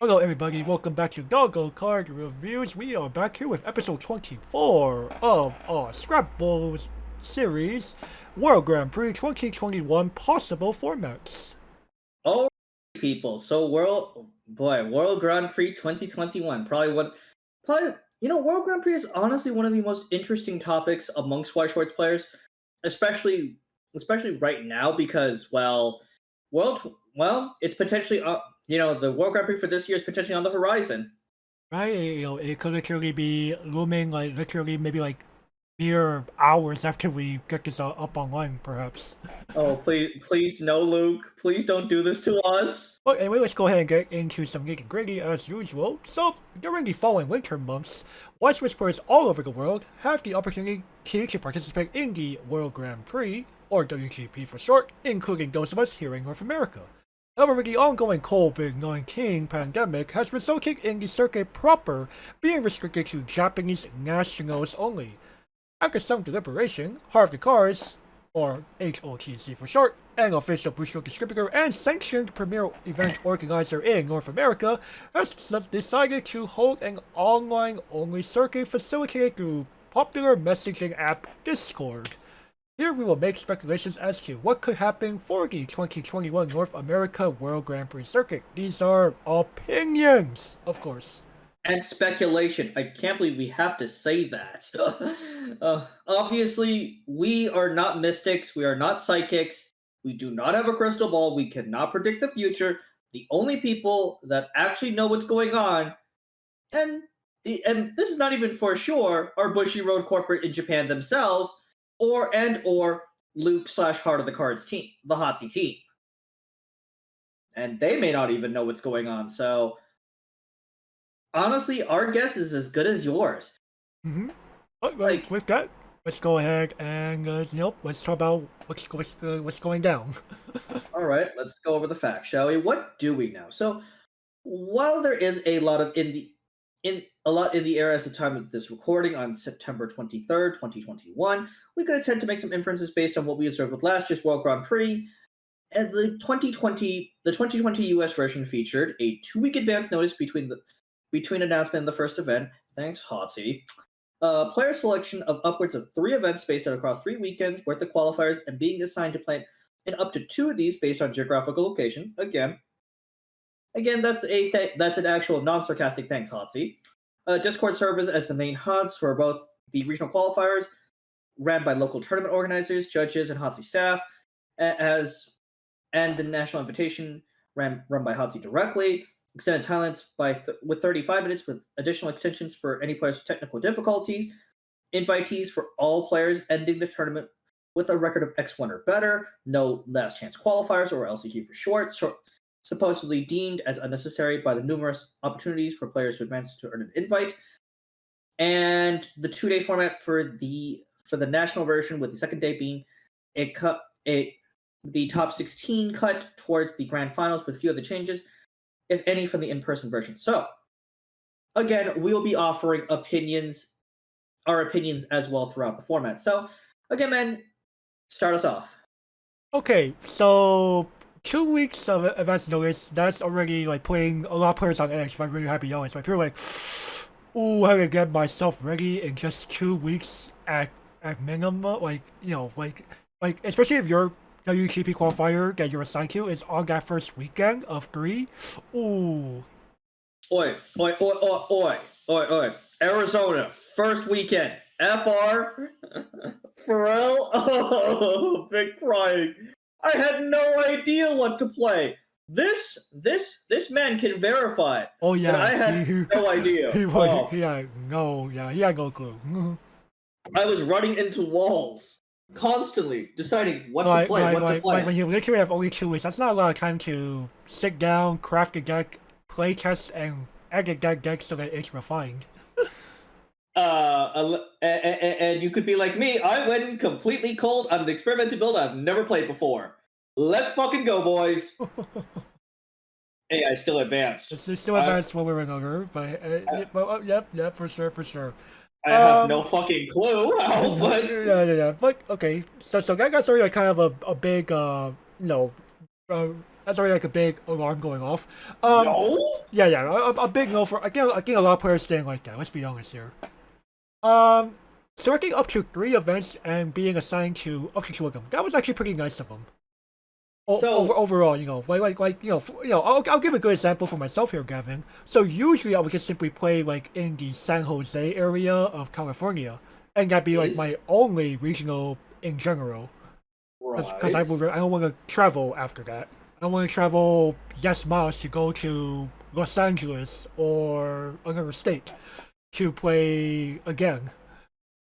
Hello everybody, welcome back to Doggo Card Reviews. We are back here with episode 24 of our Scrapball series, World Grand Prix 2021 possible formats. Oh, people. So World Grand Prix 2021. World Grand Prix is honestly one of the most interesting topics amongst Weiss Schwarz players, especially right now because it's potentially the World Grand Prix for this year is potentially on the horizon. Right? It could literally be looming literally maybe mere hours after we get this up online, perhaps. Oh, please, no, Luke. Please don't do this to us. But anyway, let's go ahead and get into some nitty-gritty as usual. So, during the following winter months, Weiss players all over the world have the opportunity to participate in the World Grand Prix, or WGP for short, including those of us here in North America. However, the ongoing COVID-19 pandemic has resulted in the circuit proper being restricted to Japanese nationals only. After some deliberation, Heart of the Cards, or HOTC for short, an official booster distributor and sanctioned premier event organizer in North America, has decided to hold an online-only circuit facilitated through popular messaging app Discord. Here we will make speculations as to what could happen for the 2021 North America World Grand Prix circuit. These are opinions, of course. And speculation. I can't believe we have to say that. Obviously, we are not mystics. We are not psychics. We do not have a crystal ball. We cannot predict the future. The only people that actually know what's going on, and this is not even for sure, are Bushiroad Corporate in Japan themselves, or Luke / Heart of the Cards team, the Hotsy team. And they may not even know what's going on. So honestly, our guess is as good as yours. With that, let's go ahead and let's talk about what's going down. All right, let's go over the facts, shall we? What do we know? So, while there is a lot in the air as the time of this recording on September 23rd, 2021, we could attempt to make some inferences based on what we observed with last year's World Grand Prix. And the 2020 US version featured a 2-week advance notice between announcement and the first event. Thanks, Hotsy. Player selection of upwards of 3 events spaced out across 3 weekends worth of qualifiers and being assigned to play in up to 2 of these based on geographical location. Again, that's an actual non-sarcastic thanks, Hotsy. Discord servers as the main hubs for both the regional qualifiers, ran by local tournament organizers, judges, and Hotsy staff, and the national invitation run by Hotsy directly. Extended talents with 35 minutes with additional extensions for any players with technical difficulties. Invitees for all players ending the tournament with a record of X1 or better. No last chance qualifiers, or LCQ for short, supposedly deemed as unnecessary by the numerous opportunities for players to advance to earn an invite. And the 2-day format for the national version, with the second day being the top 16 cut towards the grand finals with few of the changes, if any, from the in-person version. So, again, we will be offering our opinions as well throughout the format. So, again, man, start us off. Okay, so 2 weeks of advance notice, that's already putting a lot of players on edge, if I'm really happy honest. People are ooh, how to get myself ready in just 2 weeks at minimum, especially if you're WGP qualifier that you're assigned to is on that first weekend of 3. Ooh. Oi. Arizona, first weekend. FR? Pharrell? Oh, big crying. I had no idea what to play. This man can verify. Oh yeah. I had no idea. He had no clue. I was running into walls. Constantly deciding what to play. When you literally have only 2 weeks, that's not a lot of time to sit down, craft a deck, play test, and edit that deck so that it's refined. And you could be like me. I went completely cold on an experimental build I've never played before. Let's fucking go, boys. Hey, I still advanced. It's still advanced one way or another, but yep, for sure. I have no fucking clue how, but yeah. But okay, so that guy's already kind of a big That's already like a big alarm going off. No. Yeah, a big no for. I think a lot of players didn't like that. Let's be honest here. Um, Selecting up to 3 events and being assigned to up to 2 of them. That was actually pretty nice of them. Overall, I'll give a good example for myself here, Gavin. So usually I would just simply play like in the San Jose area of California, and that'd be like my only regional in general. Because I don't want to travel after that. I don't want to travel miles to go to Los Angeles or another state to play again,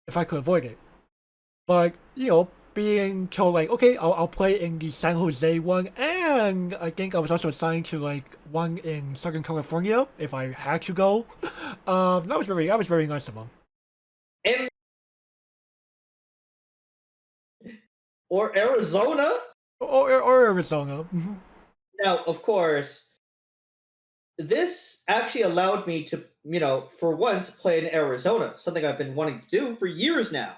if I could avoid it. But being told like, okay, I'll play in the San Jose one, and I think I was also assigned to like one in Southern California if I had to go. That was very nice of them. Or Arizona? Or Arizona. Now, of course, this actually allowed me to, for once, play in Arizona, something I've been wanting to do for years now.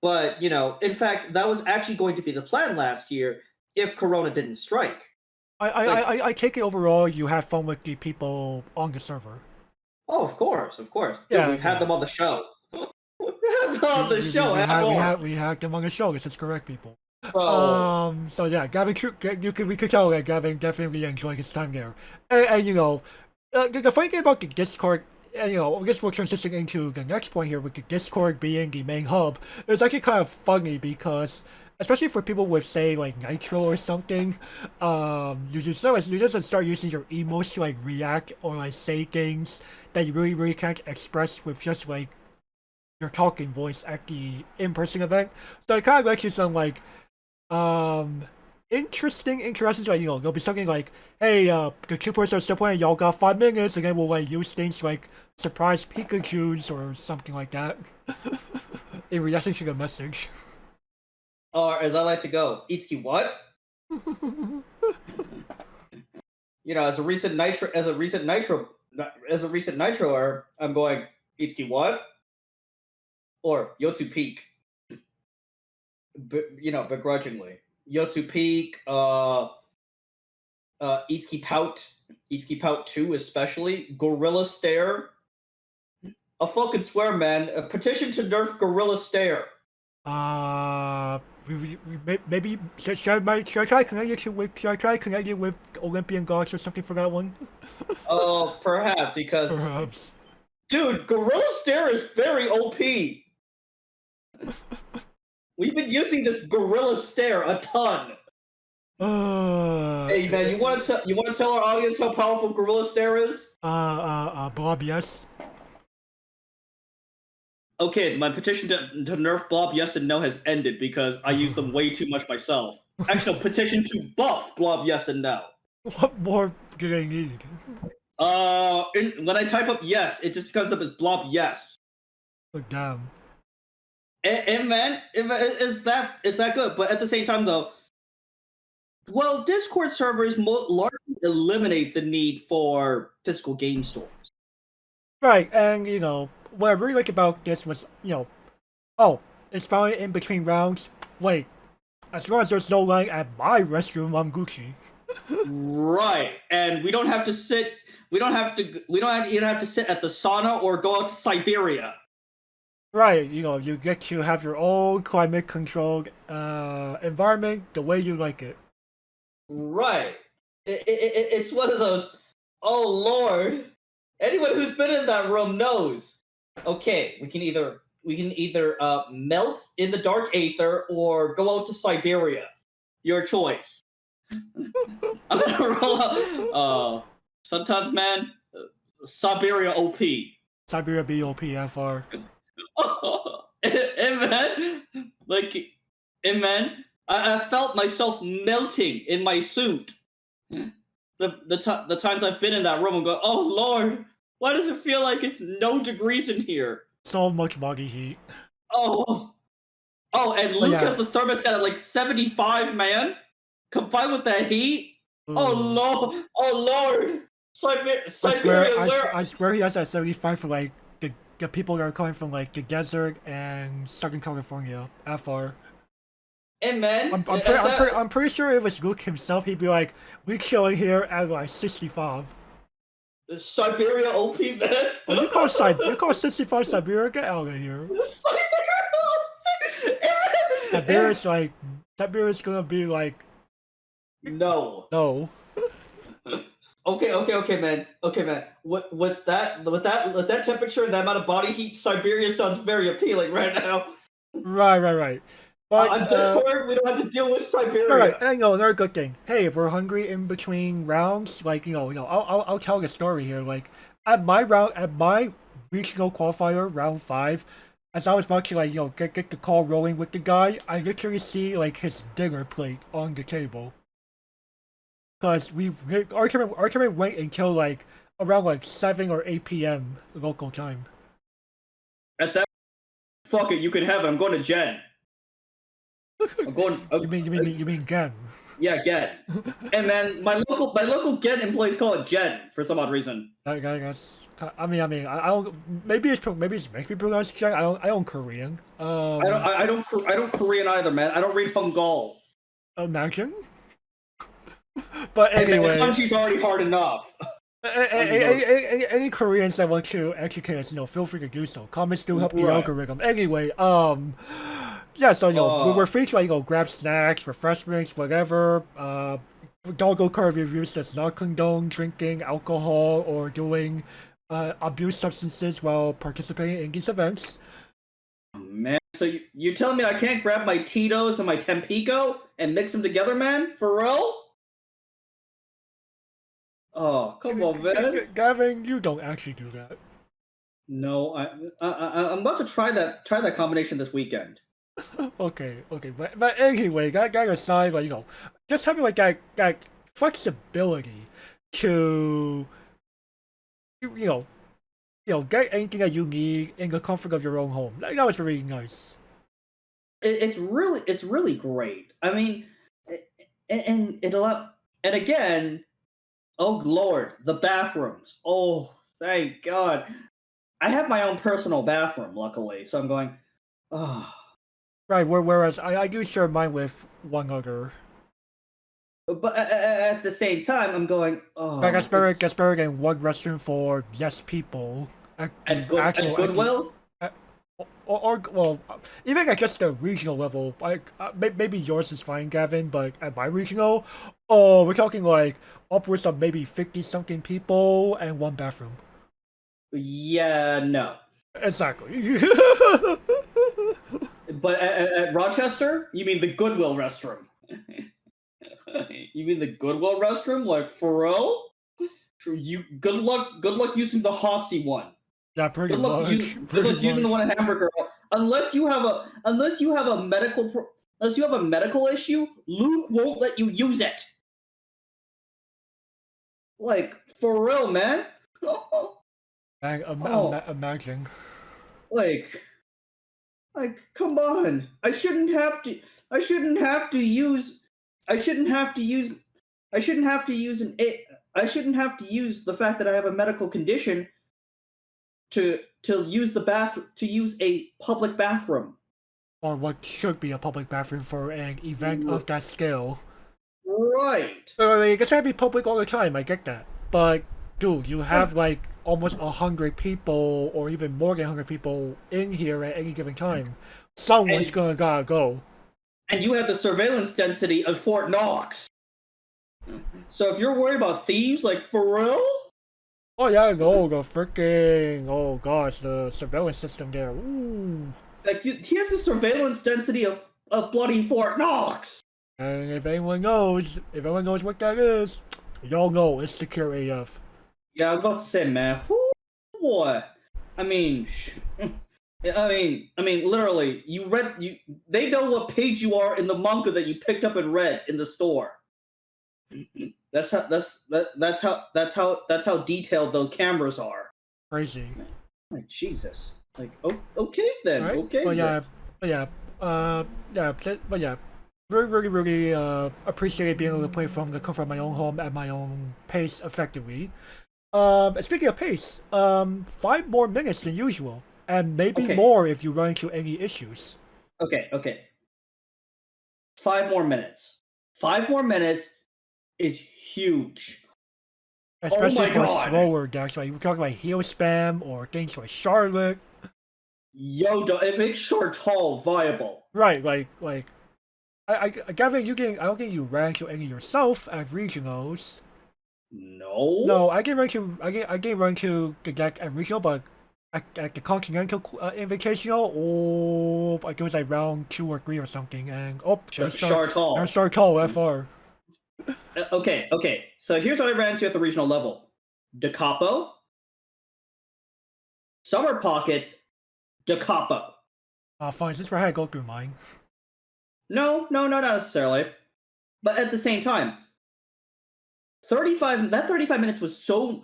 But, in fact, that was actually going to be the plan last year if Corona didn't strike. I take it overall you have fun with the people on the server. Oh, of course. Dude, Yeah, we've had them on the show. We had them on the show. This is correct, people. Bro. So yeah, Gavin, we could tell that Gavin definitely enjoyed his time there. And the funny thing about the Discord, and I guess we're transitioning into the next point here with the Discord being the main hub. It's actually kind of funny because, especially for people with say like Nitro or something, you just start using your emotes to like react or like say things that you really can't express with just like your talking voice at the in-person event. So it kind of lets you some like interesting interactions. Like there'll be something like, hey, the 2 players are still playing, y'all got 5 minutes, and then we'll like use things like surprise Pikachus or something like that in reaction to the message. Or as I like to go, Itsuki what? As a recent Nitroer, I'm going Itsuki what? Or Yotsu Peak. Begrudgingly. Yotsu Peak, Itsuki Pout 2 especially, Gorilla Stare. I fucking swear, man. A petition to nerf Gorilla Stare. Maybe should I try connect you with Olympian gods or something for that one? Oh, perhaps because Perhaps. Dude, Gorilla Stare is very OP. We've been using this Gorilla Stare a ton. Hey man, you want to tell our audience how powerful Gorilla Stare is? Bob, yes. Okay, my petition to nerf Blob Yes and No has ended because I use them way too much myself. Actually, no, petition to buff Blob Yes and No. What more do I need? When I type up yes, it just comes up as Blob Yes. Oh, damn. And man, is that good? But at the same time, though, well, Discord servers largely eliminate the need for physical game stores. Right, and what I really like about this was, it's finally in between rounds. Wait, as long as there's no line at my restroom, I'm Gucci. Right, and we don't have to sit. We don't even have to sit at the sauna or go out to Siberia. Right, you get to have your own climate-controlled environment the way you like it. Right, it's one of those. Oh Lord. Anyone who's been in that room knows. Okay, we can either melt in the dark aether or go out to Siberia. Your choice. I'm gonna roll out. Sometimes, man, Siberia OP. Siberia BOP FR. And man, I felt myself melting in my suit. The times I've been in that room and go, oh Lord, why does it feel like it's no degrees in here? So much body heat. Oh, and Luke has the thermostat at like 75, man. Combined with that heat. Ooh. Oh Lord, Siberia. I swear he has that 75 for like the people that are coming from like the desert and Southern California. FR. And man, I'm pretty sure it was Luke himself. He'd be like, "We chilling here at like 65." Siberia OP man. Oh, you call 65 Siberia? Get out of here. Siberia's gonna be like, no. no. Okay, man. Okay, man. With that temperature and that amount of body heat, Siberia sounds very appealing right now. Right. But I'm just worried we don't have to deal with Siberia. Alright, and another good thing. Hey, if we're hungry in between rounds, like I'll tell the story here. Like at my regional qualifier round 5, as I was about to get the call rolling with the guy, I literally see like his dinner plate on the table. Cause our tournament went until like around like 7 or 8 p.m. local time. At that, fuck it, you can have it. I'm going to Jen. I'm going. You mean Gen? Yeah, Gen. And man, my local Gen employees call it Jen for some odd reason. I guess. I don't. Maybe it's makes me pronounce Gen. I don't Korean. I don't Korean either, man. I don't read Hangul. Imagine. But anyway, the kanji's already hard enough. Any Koreans that want to educate us, feel free to do so. Comments do help the algorithm. Anyway, yeah, so we're free to grab snacks, refreshments, whatever. Doggo Card Reviews does not condone drinking alcohol or doing abuse substances while participating in these events. Man, so you're telling me I can't grab my Tito's and my Tempico and mix them together, man? For real? Oh, come on, man. Gavin, you don't actually do that. No, I'm about to try that combination this weekend. Okay, but anyway, that aside, just having like that flexibility to get anything that you need in the comfort of your own home. That was really nice. It's really great. I mean, and it allowed, and again, oh Lord, the bathrooms. Oh, thank God. I have my own personal bathroom, luckily, so I'm going, oh. Right, whereas I do share mine with one other. But at the same time, I'm going, oh. Like, it's better than one restroom for yes people. At Goodwill? Or well, even at just the regional level, like maybe yours is fine, Gavin, but at my regional, we're talking like upwards of maybe 50-something people and one bathroom. Yeah, no. Exactly. But at Rochester, you mean the Goodwill restroom? You mean the Goodwill restroom? Like, for real? Good luck using the Hotsy one. Yeah, pretty much. Good luck using the one at Hamburger. Unless you have a medical issue, Luke won't let you use it. Like, for real, man. Imagine. Like, come on. I shouldn't have to use the fact that I have a medical condition to use a public bathroom. Or what should be a public bathroom for an event of that scale. Right. I mean, it's gonna be public all the time, I get that. But dude, you have like almost 100 people or even more than 100 people in here at any given time. Someone's gotta go. And you have the surveillance density of Fort Knox. So if you're worried about thieves, like, for real? Oh yeah, no, the freaking, oh gosh, the surveillance system there. Ooh. Like, he has the surveillance density of bloody Fort Knox. And if anyone knows what that is, y'all know it's secure AF. Yeah, I was about to say, man, boy. I mean, literally, they know what page you are in the manga that you picked up and read in the store. That's how detailed those cameras are. Crazy. Like, Jesus. Like, okay then. Right? Okay. But yeah. Really appreciated being able to play from the comfort of my own home at my own pace effectively. Speaking of pace, 5 more minutes than usual, and maybe more if you run into any issues. Okay. 5 more minutes. 5 more minutes is huge. Especially my for God. slower decks, like we're talking about heal spam or things like Charlotte. It makes short tall viable. Right, Gavin, I don't think you ran to any yourself at regionals. No. No, I can run to the deck at regional, but at the Continental Invitational, oh, like it was like round 2 or 3 or something, and Short tall. there's start tall FR. Okay. So here's what I ran into at the regional level: Da Capo, Summer Pockets, Da Capo. Fine, since we're had to go through mine. No, not necessarily. But at the same time, 35 minutes was so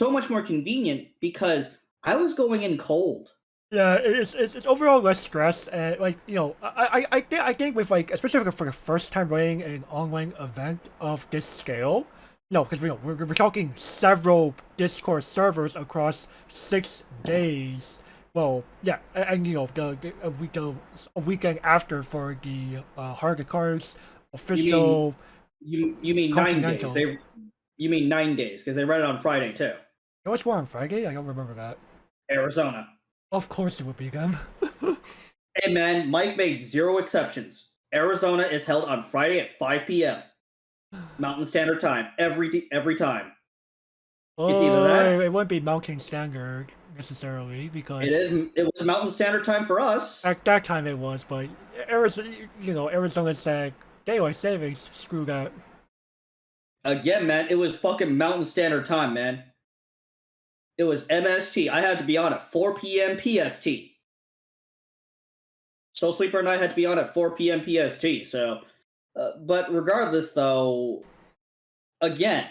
much more convenient because I was going in cold. Yeah, it's overall less stress, and like I think with like especially for the first time running an online event of this scale, because we're talking several Discord servers across 6 days. Well, yeah, and a weekend after for the Hard Cards official You mean 9 days? Continental. You mean 9 days because they ran it on Friday too. It was more on Friday. I don't remember that. Arizona. Of course, it would be them. Hey man, Mike made 0 exceptions. Arizona is held on Friday at 5 p.m. Mountain Standard Time every time. It's either that. It wouldn't be Mountain Standard necessarily because It was Mountain Standard Time for us. at that time it was, but Arizona said daylight savings. Screw that. Again, man, it was fucking Mountain Standard Time, man. It was MST. I had to be on at 4 p.m. PST. Soul Sleeper and I had to be on at 4 p.m. PST. So, but regardless, though, again,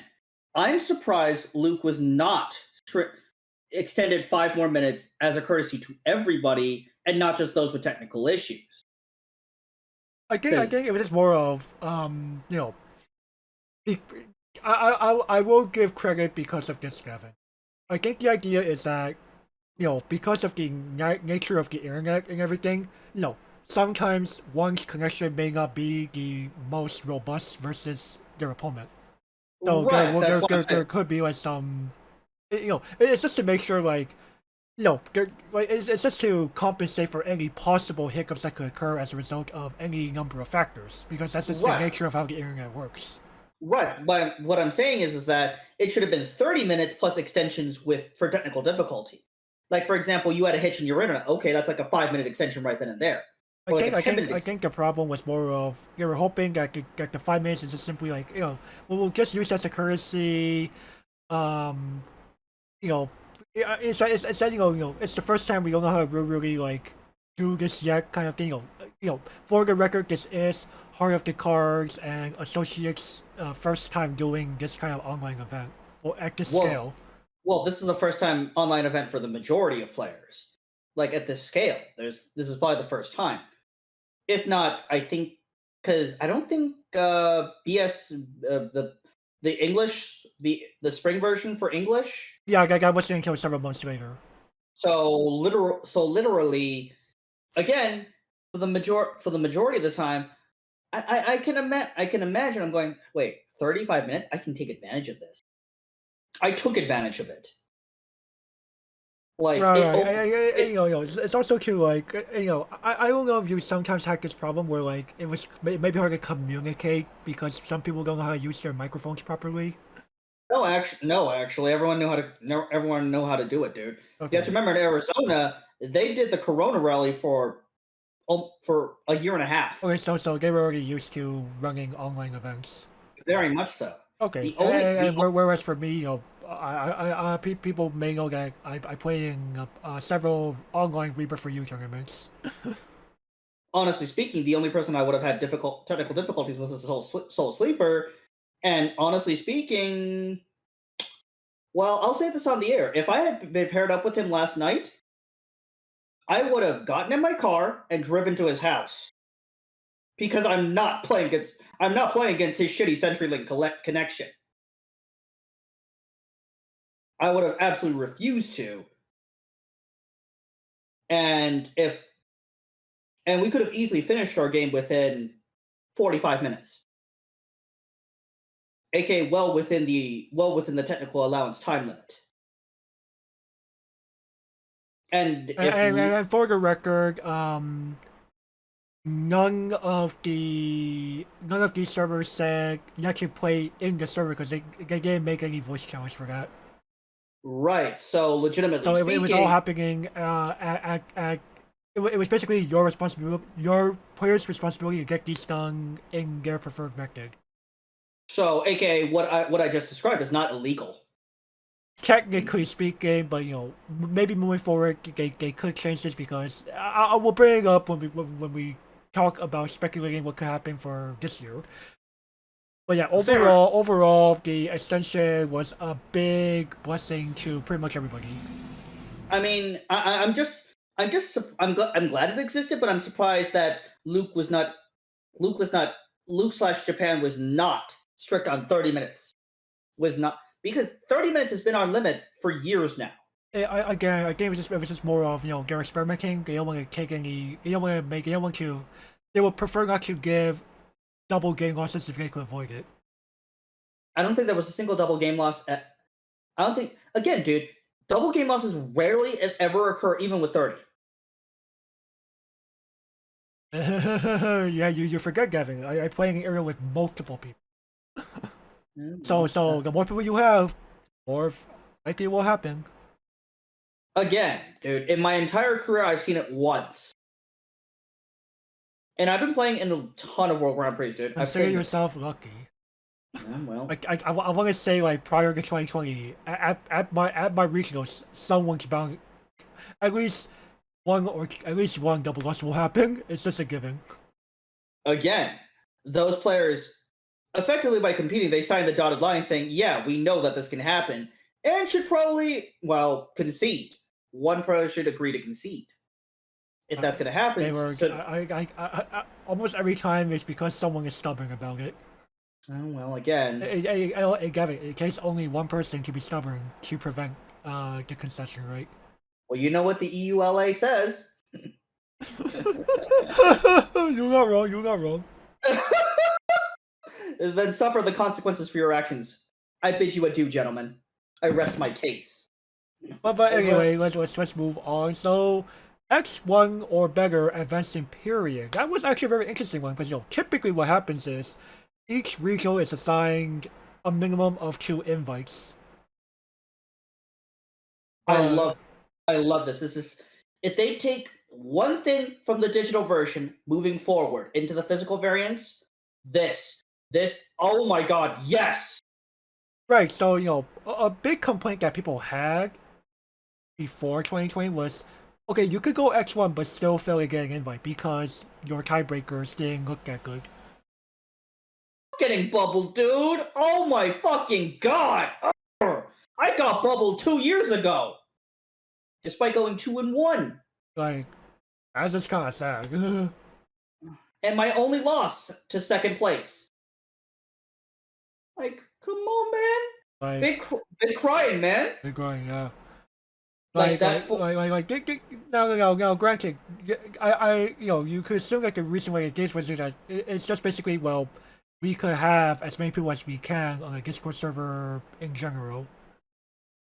I'm surprised Luke was not extended 5 more minutes as a courtesy to everybody and not just those with technical issues. I think it was just more of I will give credit because of this, Gavin. I think the idea is that because of the nature of the internet and everything, sometimes one's connection may not be the most robust versus their opponent. So there could be like some, it's just to make sure it's just to compensate for any possible hiccups that could occur as a result of any number of factors, because that's just the nature of how the internet works. Right, but what I'm saying is that it should have been 30 minutes plus extensions for technical difficulty. Like, for example, you had a hitch in your internet. Okay, that's like a 5-minute extension right then and there. I think the problem was more of they were hoping that the 5 minutes is just simply like we'll just use that as a courtesy. It's it's the first time we don't know how to really like do this yet, kind of thing. For the record, this is Heart of the Cards and Associates' first time doing this kind of online event at this scale. Well, this is the first time online event for the majority of players. Like at this scale, this is probably the first time. If not, I think because I don't think BS the English the spring version for English. Yeah, I wasn't until several months later. So literally, again, for the majority of the time, I can imagine. I'm going, wait, 35 minutes. I can take advantage of this. I took advantage of it. Like, it's also too like I don't know if you sometimes have this problem where like it was maybe hard to communicate because some people don't know how to use their microphones properly. No, actually, everyone know how to do it, dude. Okay. You have to remember in Arizona, they did the Corona rally for a year and a half. Okay, so they were already used to running online events. Very much so. Okay, whereas for me, people may know that I play in several online Reaper for You tournaments. Honestly speaking, the only person I would have had technical difficulties with is Soul Sleeper. And honestly speaking, well, I'll say this on the air. If I had been paired up with him last night, I would have gotten in my car and driven to his house. Because I'm not playing against his shitty CenturyLink connection. I would have absolutely refused to. And we could have easily finished our game within 45 minutes, aka well within the technical allowance time limit. And if And for the record, none of the servers said let you play in the server because they didn't make any voice channels for that. right, so legitimately So speaking, it was all happening it was basically your responsibility, your player's responsibility to get these done in their preferred method. so aka what I just described is not illegal. Technically speaking, but maybe moving forward they could change this because I will bring it up when we talk about speculating what could happen for this year. But yeah, overall, the extension was a big blessing to pretty much everybody. I mean, I'm glad it existed, but I'm surprised that Luke slash Japan was not strict on 30 minutes. Was not, because 30 minutes has been our limits for years now. I think it was just more of they're experimenting. They don't want to take any. They don't want to make. They don't want to. They would prefer not to give double game losses if they could avoid it. I don't think there was a single double game loss. I don't think. Again, dude, double game losses rarely if ever occur, even with 30. Yeah, you forget, Gavin. I play an area with multiple people. So the more people you have, more likely it will happen. Again, dude, in my entire career, I've seen it once. And I've been playing in a ton of World Grand Prix, dude. Consider yourself lucky. Yeah, well, I want to say like prior to 2020, at my regionals, someone's bound at least one double loss will happen. It's just a given. Again, those players, effectively by competing, they signed the dotted line saying, "Yeah, we know that this can happen, and should probably concede." One player should agree to concede if that's going to happen. They were, I almost every time it's because someone is stubborn about it. Oh, well, again. Gavin, it takes only one person to be stubborn to prevent the concession, right? Well, you know what the EULA says. You're not wrong. Then suffer the consequences for your actions. I bid you adieu, gentlemen. I rest my case. But anyway, let's move on. So, X1 or better advancing period. That was actually a very interesting one because typically what happens is each regional is assigned a minimum of 2 invites. I love this. This is, if they take one thing from the digital version moving forward into the physical variants, this, oh my god, yes! Right, so a big complaint that people had before 2020 was, okay, you could go X1 but still fail to get an invite because your tiebreakers didn't look that good. Getting bubbled, dude! Oh my fucking god! I got bubbled 2 years ago! Despite going 2-1. Like, that's just kind of sad. And my only loss to second place. Like, come on, man! Been crying, man! Been crying, yeah. Now, granted, you could assume that the reason why it did was that it's just basically, we could have as many people as we can on a Discord server in general.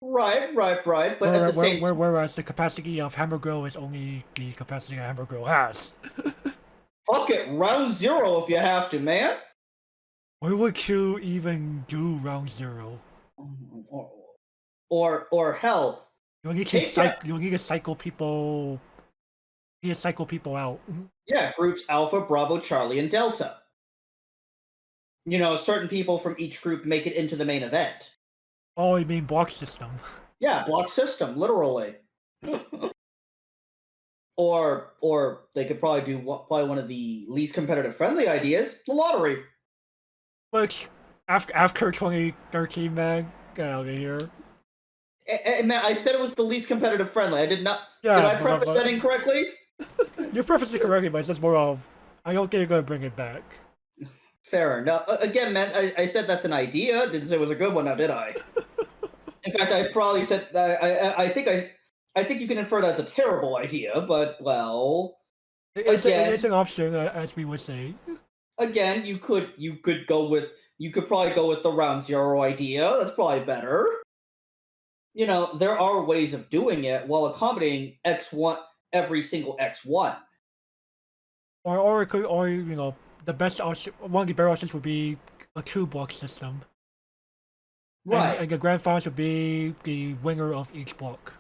Right. But at the same time, whereas the capacity of Hammer Grill is only the capacity that Hammer Grill has. Fuck it, round 0 if you have to, man. Why would you even do round 0? Or hell, you need to cycle people. You need to cycle people out. Yeah, groups Alpha, Bravo, Charlie, and Delta. Certain people from each group make it into the main event. Oh, you mean block system? Yeah, block system, literally. or they could probably do one of the least competitive friendly ideas, the lottery. Which, after 2013, man, get out of here. Man, I said it was the least competitive friendly. I did not. Yeah, did I preface that incorrectly? You prefaced it correctly, but it's just more of, I don't think you're going to bring it back. Fair enough. Again, man, I said that's an idea. Didn't say it was a good one, now did I? In fact, I probably said I think you can infer that's a terrible idea, but it's an option, as we would say. again, you could probably go with the round zero idea. That's probably better. There are ways of doing it while accommodating X1 every single X1. Or it could, or the best option, one of the better options would be a two-block system. Right. And the grand finals would be the winner of each block.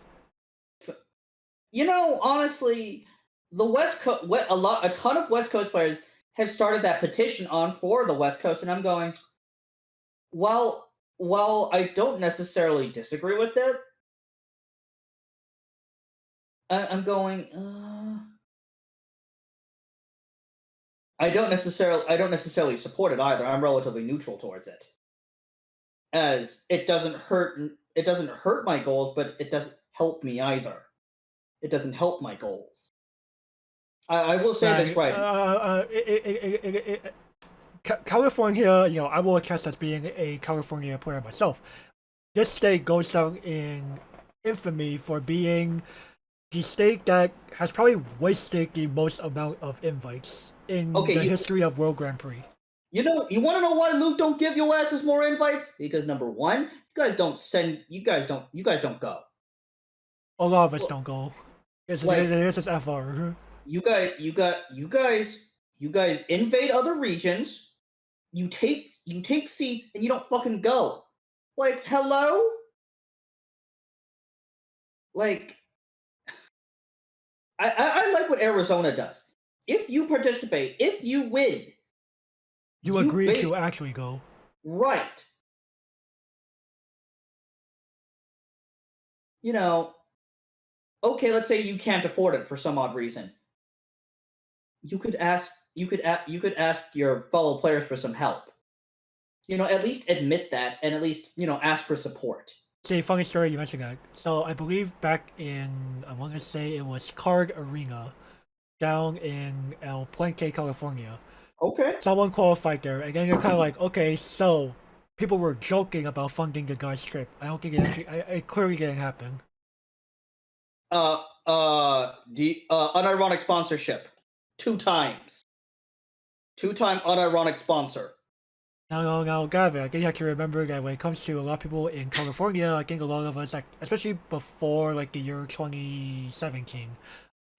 Honestly, the West Coast, a ton of West Coast players have started that petition on for the West Coast, and I'm going, well, I don't necessarily disagree with it. I'm going. I don't necessarily support it either. I'm relatively neutral towards it, as it doesn't hurt. It doesn't hurt my goals, but it doesn't help me either. It doesn't help my goals. I will say this right. California, I will attest as being a California player myself. This state goes down in infamy for being the state that has probably wasted the most amount of invites in the history of World Grand Prix. You want to know why Luke don't give your asses more invites? Because number one, you guys don't go. A lot of us don't go. It's just FR. You guys invade other regions. You take seats and you don't fucking go. Like, hello? Like, I like what Arizona does. If you participate, if you win, you agree to actually go. Right. Okay, let's say you can't afford it for some odd reason. You could ask your fellow players for some help. At least admit that, and at least ask for support. See, funny story you mentioned that. So I believe back in, I want to say it was Card Arena, down in El Puente, California. Okay. Someone qualified there, and then you're kind of like, okay, so people were joking about funding the guy's trip. I don't think it clearly didn't happen. The unironic sponsorship, 2 times. 2-time unironic sponsor. Now, Gavin, I think you have to remember that when it comes to a lot of people in California, I think a lot of us, especially before the year 2017,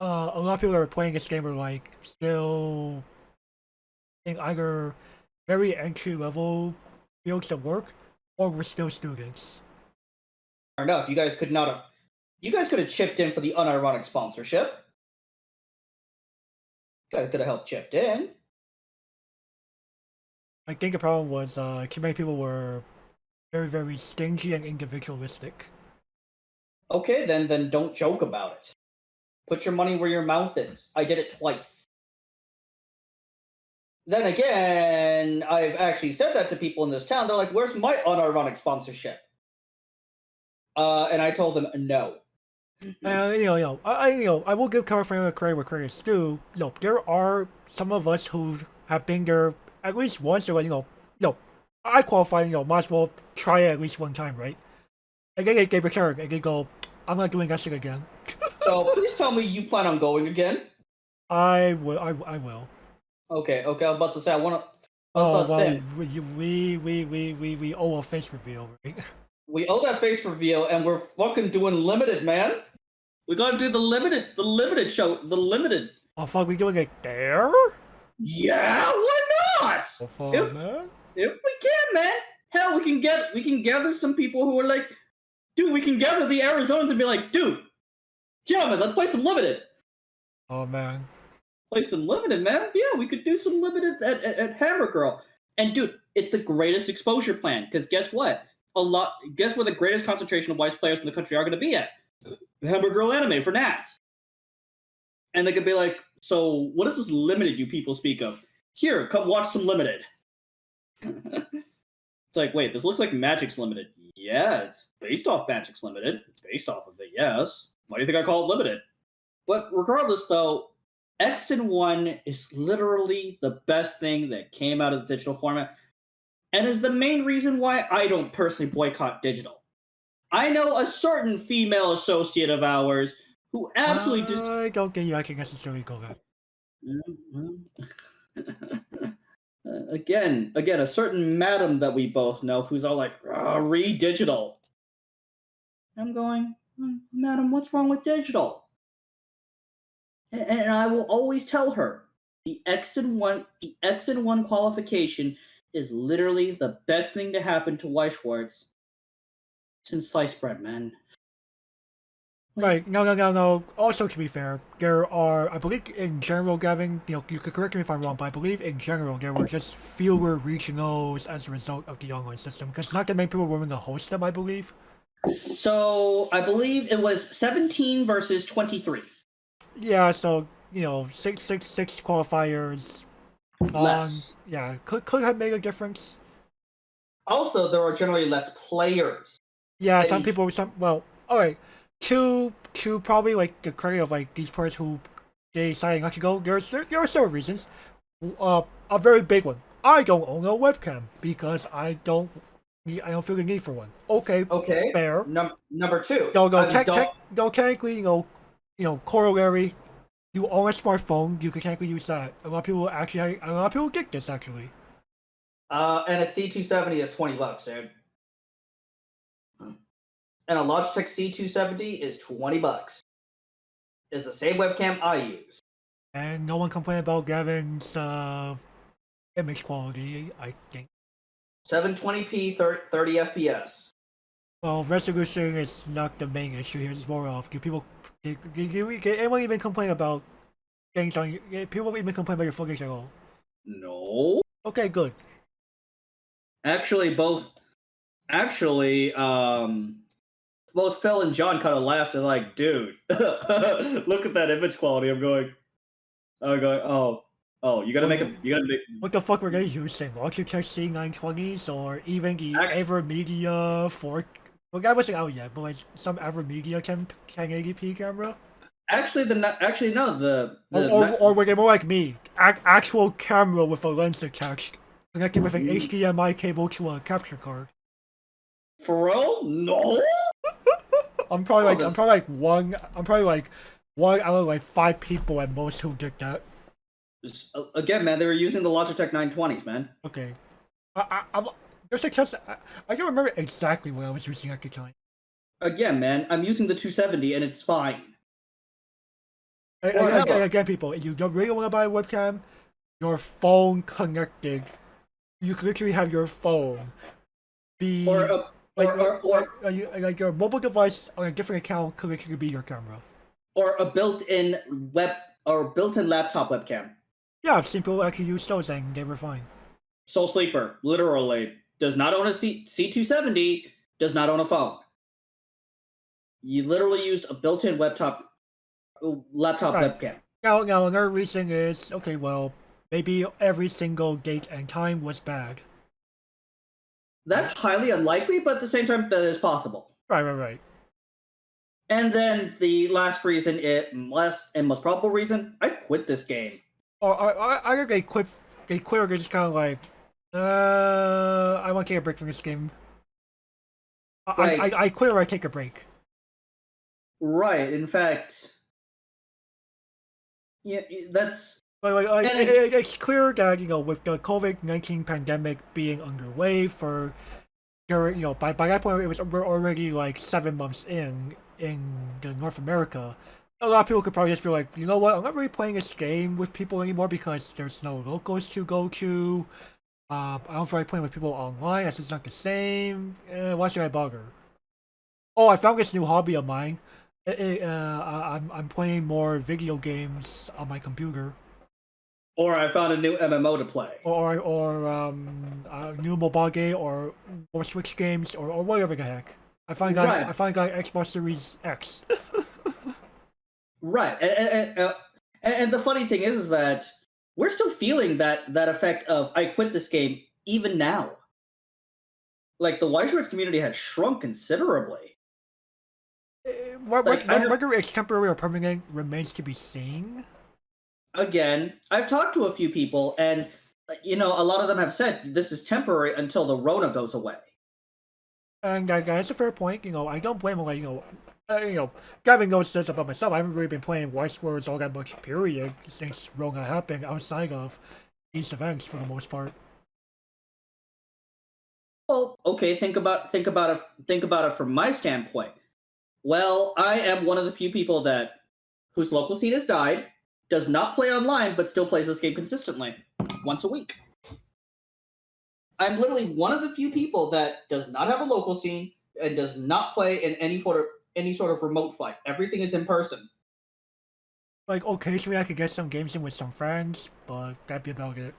a lot of people that were playing this game were still in either very entry level fields of work, or were still students. Fair enough. You guys could have chipped in for the unironic sponsorship. You guys could have helped chipped in. I think the problem was too many people were very, very stingy and individualistic. Okay, then don't joke about it. Put your money where your mouth is. I did it twice. Then again, I've actually said that to people in this town. They're like, "Where's my unironic sponsorship?" And I told them no. I will give California credit where credit's due. There are some of us who have been there at least once, or I qualify, might as well try it at least one time, right? And then they return and they go, I'm not doing that shit again. So please tell me you plan on going again. I will. Okay. I'm about to say I want to. Oh well, we owe a face reveal, right? We owe that face reveal, and we're fucking doing limited, man. We gotta do the limited show, the limited. Oh fuck, we doing it there? Yeah, why not? Oh, fuck, man. If we can, man. Hell, we can gather some people who are like, dude, we can gather the Arizonans and be like, dude, gentlemen, let's play some limited. Oh man. Play some limited, man. Yeah, we could do some limited at Hammer Girl. And dude, it's the greatest exposure plan, because guess what? Guess where the greatest concentration of Weiss players in the country are going to be at? The Hammer Girl anime for Nats. And they could be like, so what is this limited you people speak of? Here, come watch some limited. It's like, wait, this looks like Magic's Limited. Yeah, it's based off Magic's Limited. It's based off of it, yes. Why do you think I call it limited? But regardless, though, X and 1 is literally the best thing that came out of the digital format, and is the main reason why I don't personally boycott digital. I know a certain female associate of ours who absolutely I don't think you actually necessarily go that. Again, a certain madam that we both know who's all like, read digital. I'm going, madam, what's wrong with digital? And I will always tell her the X and one qualification is literally the best thing to happen to Weiss Schwarz since sliced bread, man. Right, no. Also, to be fair, there are, I believe in general, Gavin, you could correct me if I'm wrong, but I believe in general there were just fewer regionals as a result of the online system, because not that many people were willing to host them, I believe. So I believe it was 17 versus 23. Yeah, so, six qualifiers. Less. Yeah, could have made a difference. Also, there are generally less players. Yeah, some people, alright. To probably like the credit of like these players who they decided not to go, there are several reasons. A very big one. I don't own a webcam because I don't feel the need for one. Okay. Fair. Number two. Technically, corollary. You own a smartphone, you can technically use that. A lot of people get this actually. And a C270 is $20, dude. And a Logitech C270 is $20. Is the same webcam I use. And no one complained about Gavin's image quality, I think. 720p, 30 FPS. Well, resolution is not the main issue here. It's more of can anyone even complain about things on? People even complain about your footage at all? No. Okay, good. Actually, both Phil and John kind of laughed and like, dude, look at that image quality. I'm going, you gotta make. What the fuck were they using? Logitech C920s or even the AverMedia 4? Well, that wasn't out yet, but like some AverMedia 1080p camera. Or were they more like me? Actual camera with a lens attached, connected with an HDMI cable to a capture card. For real? No. I'm probably like one out of like 5 people at most who did that. Again, man, they were using the Logitech 920s, man. Okay. There's a test. I don't remember exactly what I was using at the time. Again, man, I'm using the 270 and it's fine. Again, people, if you don't really want to buy a webcam, your phone connected. You can literally have your phone be like your mobile device on a different account could literally be your camera. Or a built-in laptop webcam. Yeah, I've seen people actually use those and they were fine. Soul Sleeper, literally, does not own a C270, does not own a phone. You literally used a built-in laptop webcam. Now another reason is, okay, well, maybe every single date and time was bad. That's highly unlikely, but at the same time, that is possible. Right. And then the last reason, most probable reason, I quit this game. Or I think they quit or they just kind of like, I want to take a break from this game. I quit or I take a break. Right, in fact, yeah, that's... It's clear that, with the COVID-19 pandemic being underway by that point, we're already like 7 months in the North America. A lot of people could probably just be like, you know what, I'm not really playing this game with people anymore because there's no locals to go to. I don't feel like playing with people online, as it's not the same. Why should I bother? Oh, I found this new hobby of mine. I'm playing more video games on my computer. Or I found a new MMO to play. Or a new mobile game, or Switch games, or whatever the heck. I find Xbox Series X. Right, and the funny thing is that we're still feeling that effect of I quit this game even now. Like the Weiss Schwarz community has shrunk considerably. Whether it's temporary or permanent remains to be seen. Again, I've talked to a few people, and a lot of them have said this is temporary until the Rona goes away. And that's a fair point. I don't blame him. Gavin knows this about myself. I haven't really been playing Weiss Schwarz all that much, period, since Rona happened, outside of these events for the most part. Well, okay, think about it from my standpoint. Well, I am one of the few people that whose local scene has died, does not play online, but still plays this game consistently once a week. I'm literally one of the few people that does not have a local scene and does not play in any sort of remote fight. Everything is in person. Like, occasionally I could get some games in with some friends, but that'd be about it.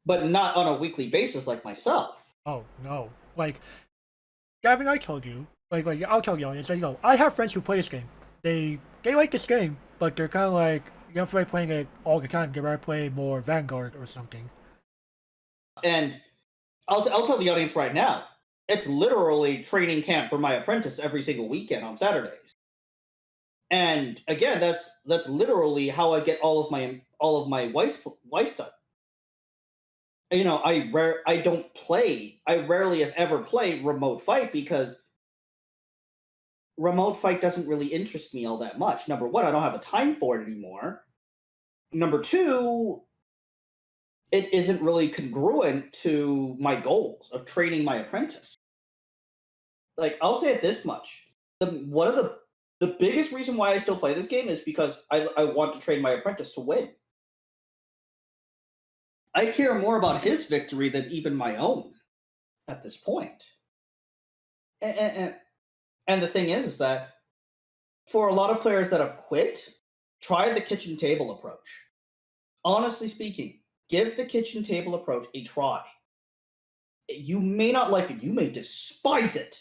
But not on a weekly basis like myself. Oh, no. Like, Gavin, I told you, like I'll tell you, it's like, I have friends who play this game. They like this game, but they're kind of like, you don't feel like playing it all the time. They'd rather play more Vanguard or something. And I'll tell the audience right now, it's literally training camp for my apprentice every single weekend on Saturdays. And again, that's literally how I get all of my Weiss stuff. You know, I rarely if ever play remote fight because remote fight doesn't really interest me all that much. Number one, I don't have the time for it anymore. Number two, it isn't really congruent to my goals of training my apprentice. Like, I'll say it this much. One of the biggest reason why I still play this game is because I want to train my apprentice to win. I care more about his victory than even my own at this point. And the thing is that for a lot of players that have quit, try the kitchen table approach. Honestly speaking, give the kitchen table approach a try. You may not like it, you may despise it,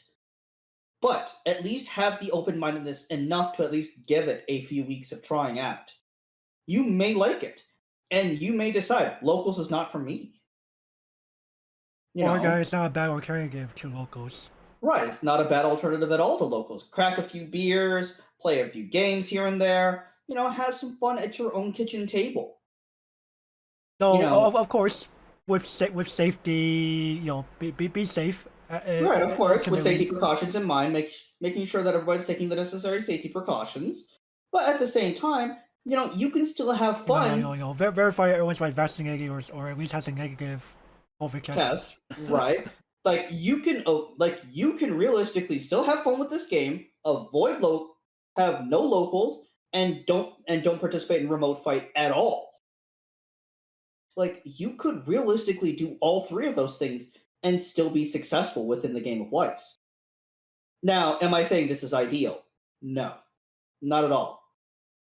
but at least have the open-mindedness enough to at least give it a few weeks of trying out. You may like it, and you may decide locals is not for me. Or guys, it's not a bad alternative to locals. Right, it's not a bad alternative at all to locals. Crack a few beers, play a few games here and there. Have some fun at your own kitchen table. No, of course, with safety, be safe. Right, of course, with safety precautions in mind, making sure that everybody's taking the necessary safety precautions. But at the same time, you can still have fun. Verify everyone's by vaccinating or at least has a negative COVID test. Right? Like you can realistically still have fun with this game. Have no locals, and don't participate in remote fight at all. Like you could realistically do all three of those things and still be successful within the game of Weiss. Now, am I saying this is ideal? No, not at all.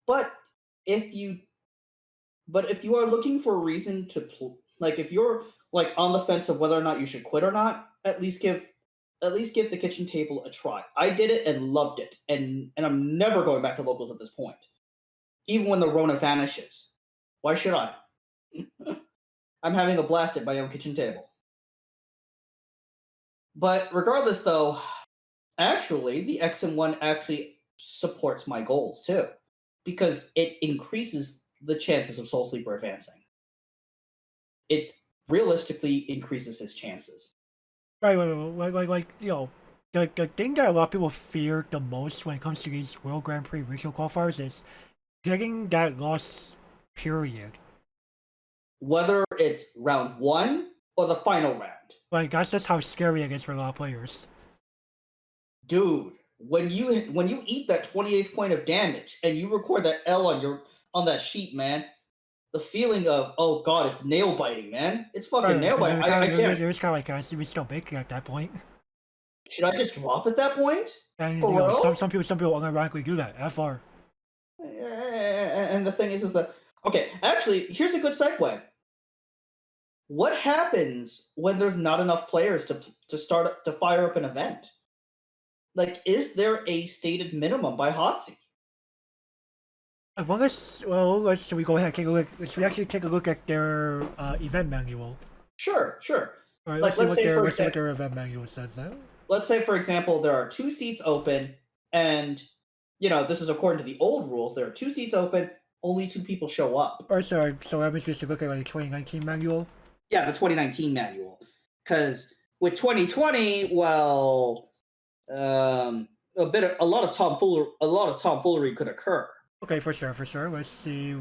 But if you are looking for a reason to if you're like on the fence of whether or not you should quit or not, at least give the kitchen table a try. I did it and loved it, and I'm never going back to locals at this point, even when the Rona vanishes. Why should I? I'm having a blast at my own kitchen table. But regardless, though, actually, the XM1 actually supports my goals too, because it increases the chances of Soul Sleeper advancing. It realistically increases his chances. Right, the thing that a lot of people fear the most when it comes to these World Grand Prix regional qualifiers is getting that loss period. Whether it's round 1 or the final round. Like, that's just how scary it is for a lot of players. Dude, when you eat that 28th point of damage and you record that L on that sheet, man, the feeling of, oh god, it's nail biting, man. It's fucking nail biting. I can't. You're just kind of like, guys, we still baking at that point. Should I just drop at that point? And some people unironically do that. FR. And the thing is that okay, actually, here's a good segue. What happens when there's not enough players to fire up an event? Like, is there a stated minimum by HOTC? As long as, well, should we go ahead and take a look? Should we actually take a look at their event manual? Sure. All right, let's see what their event manual says now. Let's say, for example, there are 2 seats open, and this is according to the old rules. There are 2 seats open, only 2 people show up. Or so that means we should look at like the 2019 manual. Yeah, the 2019 manual. Because with 2020, well, a lot of tomfoolery could occur. Okay, for sure. Let's see.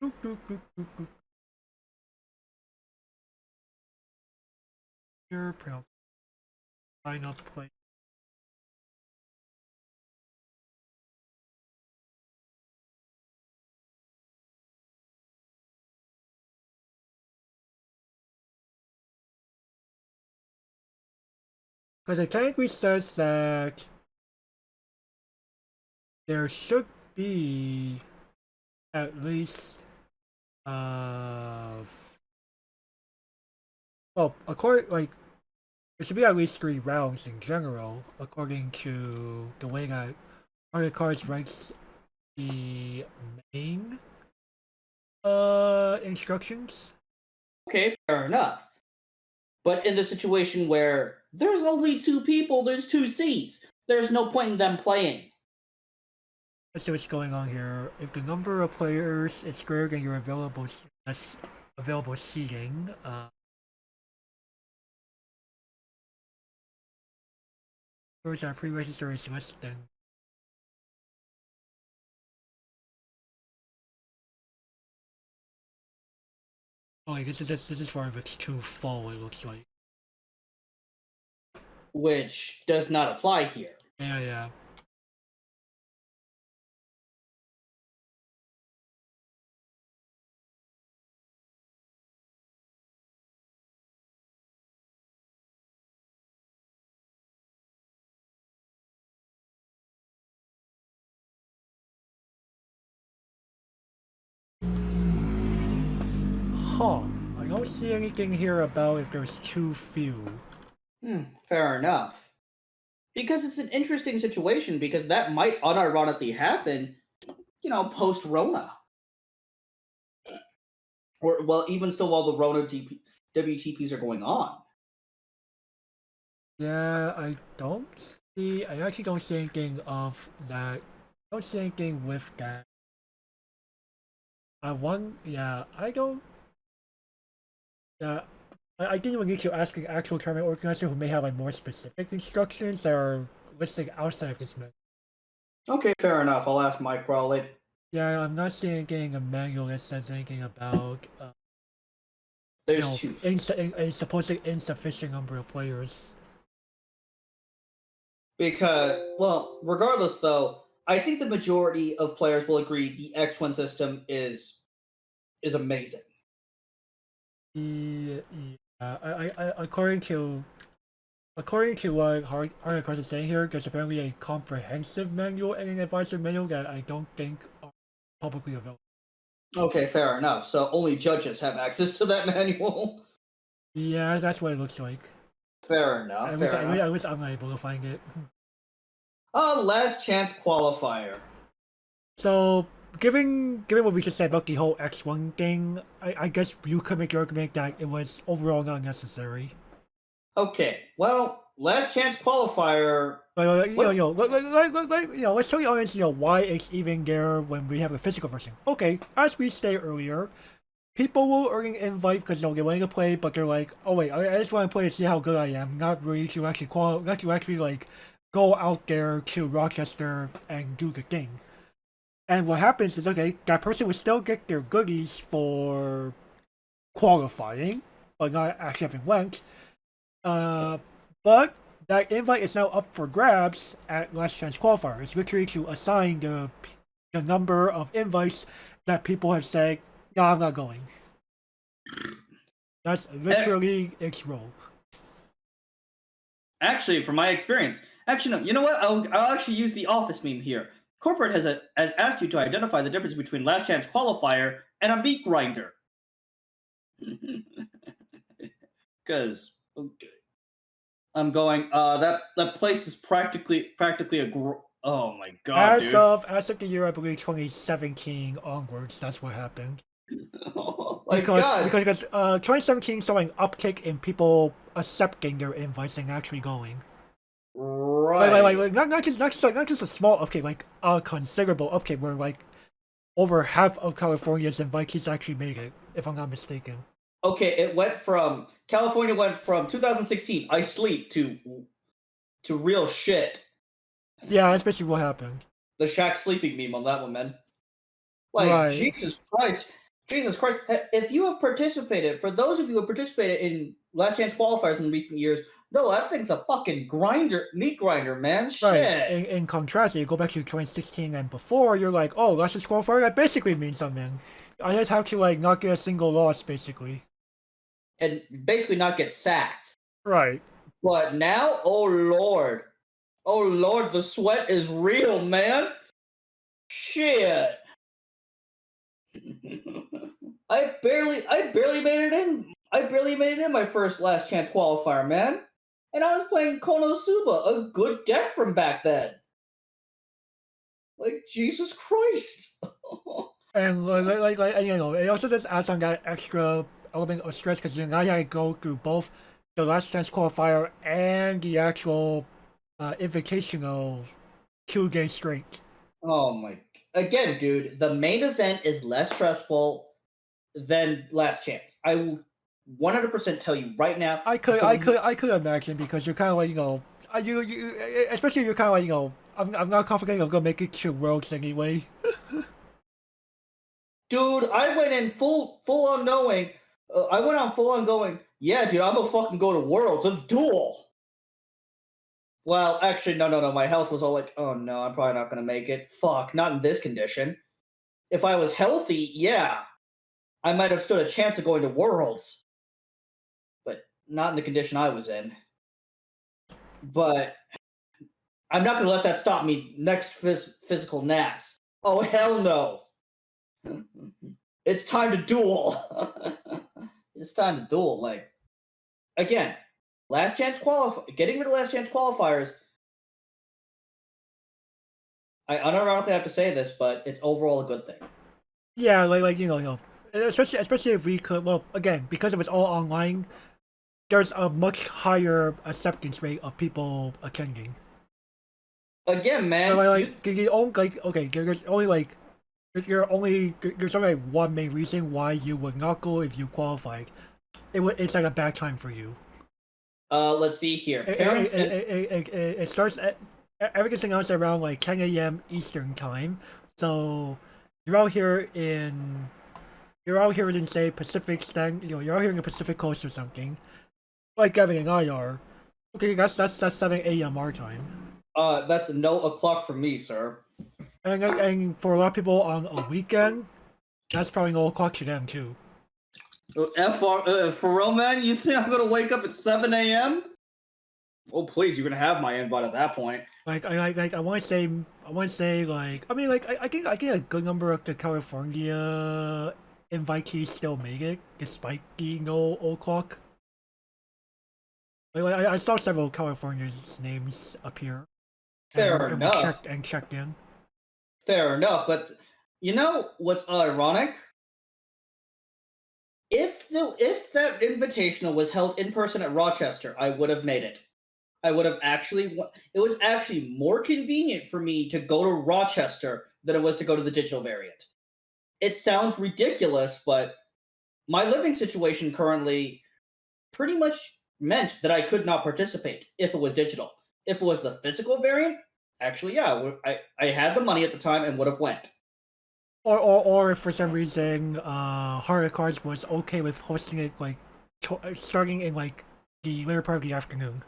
Here, penalty. Line up play. Because it technically says that there should be at least well, according like there should be at least 3 rounds in general, according to the way that Mario Kart ranks the main instructions. Okay, fair enough. But in the situation where there's only 2 people, there's 2 seats. There's no point in them playing. Let's see what's going on here. If the number of players is greater than your available seating, those are pre-registered is less than. Oh, wait, this is for if it's too full. It looks like. Which does not apply here. Yeah. Huh. I don't see anything here about if there's too few. Fair enough. Because it's an interesting situation, because that might unironically happen, post-Rona. Or, well, even still while the Rona WGPs are going on. Yeah, I actually don't see anything of that. I don't see anything with that. I don't. Yeah, I think we need to ask an actual tournament organizer who may have like more specific instructions that are listed outside of this menu. Okay, fair enough. I'll ask Mike Rowley. Yeah, I'm not seeing anything in a manual that says anything about There's a supposedly insufficient number of players. Because, well, regardless though, I think the majority of players will agree the X1 system is amazing. Yeah, I according to what Hardcore is saying here, there's apparently a comprehensive manual and an advisor manual that I don't think are publicly available. Okay, fair enough. So only judges have access to that manual. Yeah, that's what it looks like. Fair enough. I wish I'm not able to find it. Last chance qualifier. So, given what we just said about the whole X1 thing, I guess you could make the argument that it was overall not necessary. Okay, well, last chance qualifier. Let's tell the audience, why it's even there when we have a physical version. Okay, as we stated earlier, people will earn an invite because they're willing to play, but they're like, oh wait, I just want to play to see how good I am, not really to actually like go out there to Rochester and do the thing. And what happens is, okay, that person will still get their goodies for qualifying, but not actually having went. But that invite is now up for grabs at Last Chance Qualifier. It's literally to assign the number of invites that people have said, no, I'm not going. That's literally its role. Actually, from my experience, no, you know what? I'll actually use the Office meme here. Corporate has asked you to identify the difference between Last Chance Qualifier and a meat grinder. Because I'm going. That place is practically a. Oh my god! As of the year, I believe 2017 onwards, that's what happened. Oh my god! Because 2017 saw an uptick in people accepting their invites and actually going. Right. Not just a small uptick, like a considerable uptick, where like over half of California's invitees actually made it, if I'm not mistaken. Okay, California went from 2016, I sleep, to real shit. Yeah, that's basically what happened. The Shaq sleeping meme on that one, man. Like, right. Jesus Christ. Jesus Christ! If you have participated, for those of you who have participated in Last Chance qualifiers in recent years, no, that thing's a fucking grinder, meat grinder, man. Right. Shit. In contrast, you go back to 2016 and before, you're like, oh, Last Chance qualifier, that basically means something. I just have to like not get a single loss, basically. And basically not get sacked. Right. But now, oh lord, the sweat is real, man. Shit. I barely made it in. I barely made it in my first Last Chance qualifier, man. And I was playing Konosuba, a good deck from back then. Like, Jesus Christ. And like you know, it also just adds on that extra element of stress because you now gotta go through both the Last Chance qualifier and the actual invitational 2 day straight. Oh my! Again, dude, the main event is less stressful than Last Chance. I will 100% tell you right now. I could imagine because you're kind of like you especially you're kind of like I'm not confident I'm gonna make it to Worlds anyway. Dude, I went in full on knowing. I went on full on going. Yeah, dude, I'm gonna fucking go to Worlds. Let's duel. Well, actually, no. My health was all like, oh no, I'm probably not gonna make it. Fuck, not in this condition. If I was healthy, yeah, I might have stood a chance of going to Worlds, but not in the condition I was in. But I'm not gonna let that stop me next physical Nats. Oh hell no! It's time to duel. It's time to duel. Like again, Last Chance getting rid of Last Chance qualifiers. I unironically have to say this, but it's overall a good thing. Yeah, like you know, especially if we could. Well, again, because it was all online, there's a much higher acceptance rate of people attending. Again, man. There's only there's only like one main reason why you would not go if you qualified. It's like a bad time for you. Let's see here. It starts at everything else around like 10 a.m. Eastern time. So you're out here in say Pacific you're out here in the Pacific Coast or something. Like Gavin and I are. Okay, that's 7 a.m. our time. That's no o'clock for me, sir. And for a lot of people on a weekend, that's probably no o'clock to them too. For real, man, you think I'm gonna wake up at 7 a.m.? Oh please, you're gonna have my invite at that point. I want to say like I think a good number of the California invitees still made it despite the no o'clock. I saw several California's names appear. Fair enough. Checked in. Fair enough, but you know what's ironic? If that invitational was held in person at Rochester, I would have made it. I would have actually. It was actually more convenient for me to go to Rochester than it was to go to the digital variant. It sounds ridiculous, but my living situation currently pretty much meant that I could not participate if it was digital. If it was the physical variant, actually, yeah, I had the money at the time and would have went. Or if for some reason, Heart of Cards was okay with hosting it like starting in like the later part of the afternoon.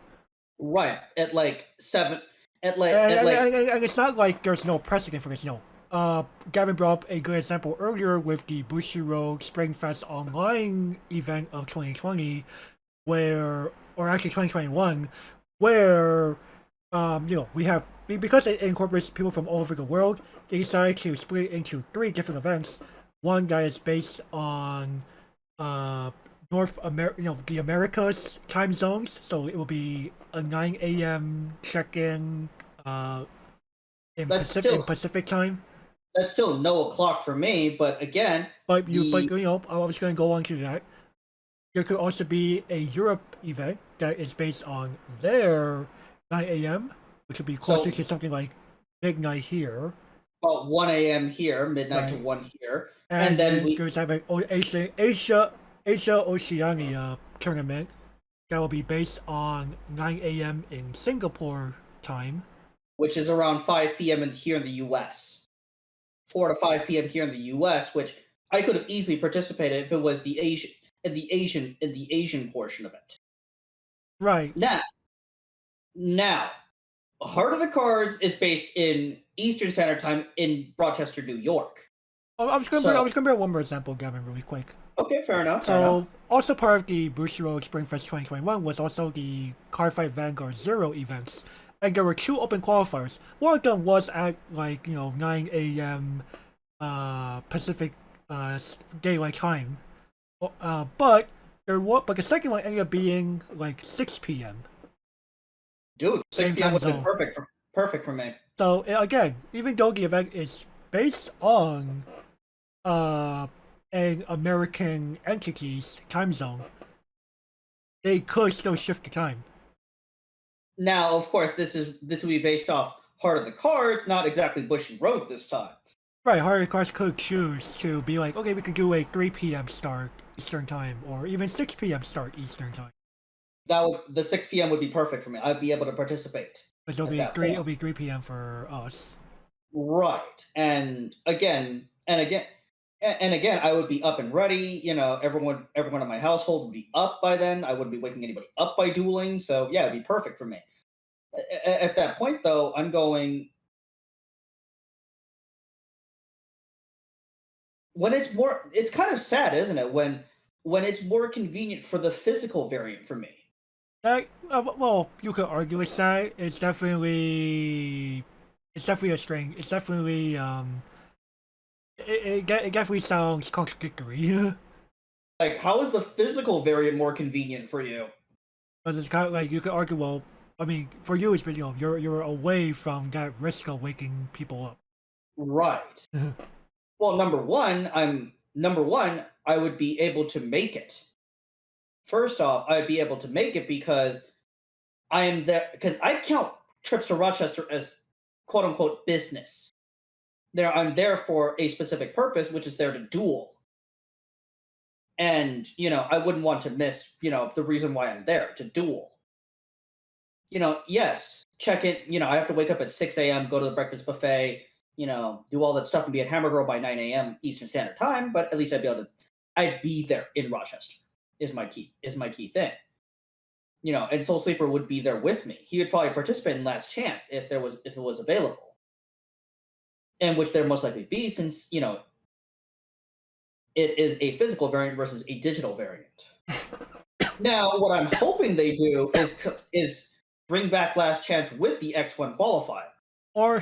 Right at like 7. And it's not like there's no precedent for this. Gavin brought up a good example earlier with the Bushiroad Springfest online event of 2020, or actually 2021, where we have, because it incorporates people from all over the world, they decided to split it into 3 different events. One that is based on North America, the Americas time zones, so it will be a 9 a.m. check-in in Pacific time. That's still no o'clock for me, but again, I was going to go on to that. There could also be a Europe event that is based on their 9 a.m., which would be closer to something like midnight here. About 1 a.m. here, midnight to 1 here. And then there's like Asia Oceania tournament that will be based on 9 a.m. in Singapore time. Which is around 5 p.m. here in the U.S. 4 to 5 p.m. here in the U.S., which I could have easily participated if it was the Asian portion of it. Right. Now, Heart of the Cards is based in Eastern Standard Time in Rochester, New York. I was gonna bring one more example, Gavin, really quick. Okay, fair enough. So, also part of the Bushiroad Springfest 2021 was also the Cardfight Vanguard Zero events, and there were 2 open qualifiers. One of them was at 9 a.m. Pacific daylight time, but the second one ended up being 6 p.m. Dude, 6 Same p.m. time was zone. perfect for me. So again, even though the event is based on an American entity's time zone, they could still shift the time. Now, of course, this will be based off Heart of the Cards, not exactly Bushy Road this time. Right, Hardy Cars could choose to be like, okay, we could do a 3 p.m. start Eastern time, or even 6 p.m. start Eastern time. The 6 p.m. would be perfect for me. I'd be able to participate. Because it'll be 3 p.m. for us. Right, and again, I would be up and ready. Everyone in my household would be up by then. I wouldn't be waking anybody up by dueling. So yeah, it'd be perfect for me. At that point, though, I'm going when it's more. It's kind of sad, isn't it? When it's more convenient for the physical variant for me. Well, you could argue it's that. It's definitely a string. It's definitely it definitely sounds contradictory. Like, how is the physical variant more convenient for you? Because it's kind of like you could argue, well, I mean, for you, it's been you're away from that risk of waking people up. Right. Well, number one, I would be able to make it. First off, I'd be able to make it because I am there because I count trips to Rochester as quote unquote business. I'm there for a specific purpose, which is there to duel. And, I wouldn't want to miss, the reason why I'm there to duel. Yes, check it. I have to wake up at 6 a.m., go to the breakfast buffet, do all that stuff and be at Hammer Girl by 9 a.m. Eastern Standard Time, but at least I'd be there in Rochester is my key thing. And Soul Sleeper would be there with me. He would probably participate in Last Chance if it was available. And which there most likely be since, it is a physical variant versus a digital variant. Now, what I'm hoping they do is bring back Last Chance with the X1 qualifier. Or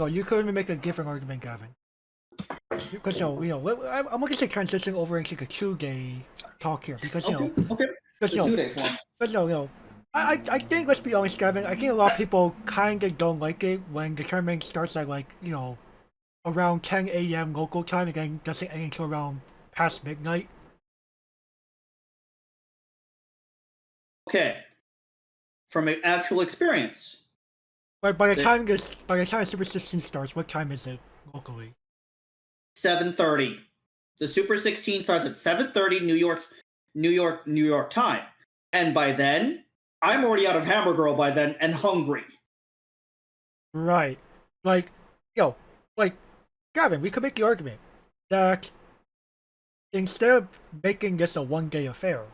you could even make a different argument, Gavin. Because I'm going to say transition over into the 2-day talk here because okay. Because I think, let's be honest, Gavin, I think a lot of people kind of don't like it when the tournament starts at around 10 a.m. local time and then doesn't end until around past midnight. Okay, from an actual experience. But by the time Super 16 starts, what time is it locally? 7:30. The Super 16 starts at 7:30 New York time, and by then I'm already out of Hammer Girl by then and hungry. Right, Gavin, we could make the argument that instead of making this a 1-day affair,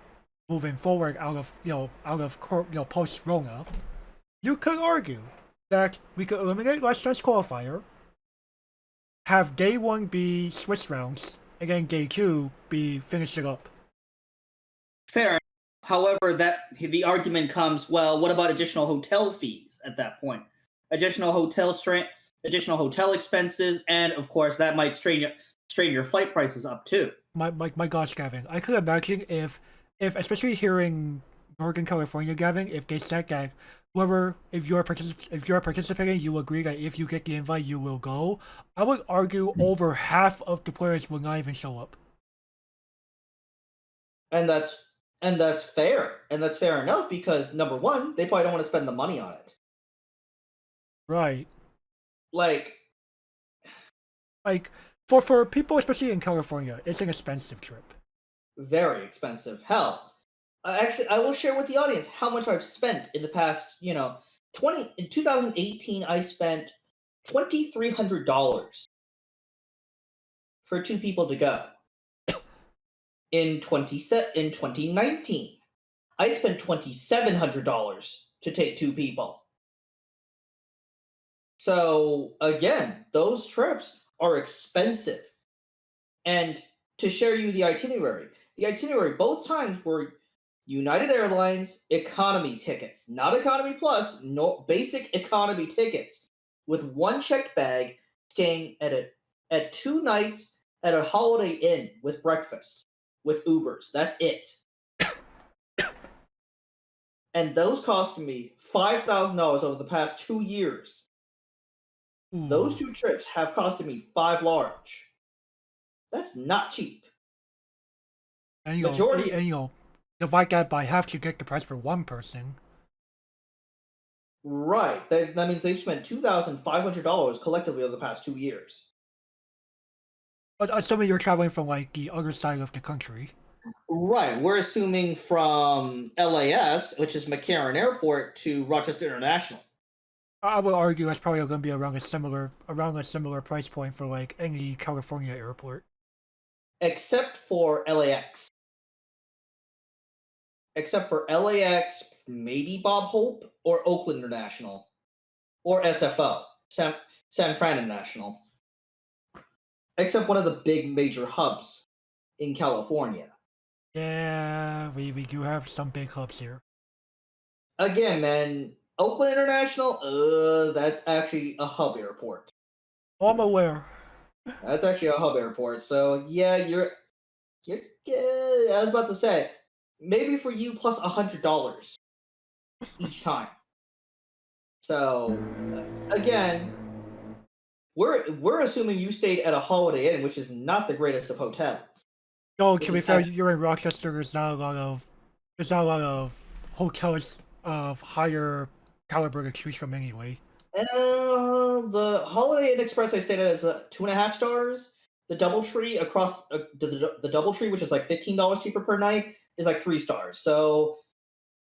moving forward out of post Rona, you could argue that we could eliminate Last Chance qualifier, have day 1 be Swiss rounds, and then day 2 be finishing up. Fair. However, the argument comes, well, what about additional hotel fees at that point? Additional hotel expenses, and of course that might strain your flight prices up too. My gosh, Gavin, I could imagine if especially here in Northern California, Gavin, if they said that if you're participating, you agree that if you get the invite, you will go. I would argue over half of the players will not even show up. And that's fair, and that's fair enough because number one, they probably don't want to spend the money on it. Right. Like for people, especially in California, it's an expensive trip. Very expensive. Hell, I will share with the audience how much I've spent in the past. In 2018, I spent $2,300 for 2 people to go. In 2019, I spent $2,700 to take 2 people. So again, those trips are expensive. And to share you the itinerary both times were United Airlines economy tickets, not economy plus, no basic economy tickets, with 1 checked bag, staying at 2 nights at a Holiday Inn with breakfast, with Ubers. That's it. And those cost me $5,000 over the past 2 years. Those 2 trips have costed me 5 large. That's not cheap. And Majority, divide that by half to get the price for 1 person. right? That means they've spent $2,500 collectively over the past 2 years. But assuming you're traveling from like the other side of the country. Right. We're assuming from LAS, which is McCarran Airport, to Rochester International. I would argue that's probably going to be around a similar price point for like any California airport. Except for LAX. Maybe Bob Hope, or Oakland International, or SFO, San Fran International. Except one of the big major hubs in California. Yeah, we do have some big hubs here. Again, man, Oakland International, that's actually a hub airport. Oh, I'm aware. That's actually a hub airport. So yeah, you're I was about to say, maybe for you plus $100 each time. So again, we're assuming you stayed at a Holiday Inn, which is not the greatest of hotels. No, to be fair, you're in Rochester. There's not a lot of hotels of higher caliber to choose from anyway. The Holiday Inn Express I stayed at is 2.5 stars. The DoubleTree across the DoubleTree, which is like $15 cheaper per night, is like 3 stars. So,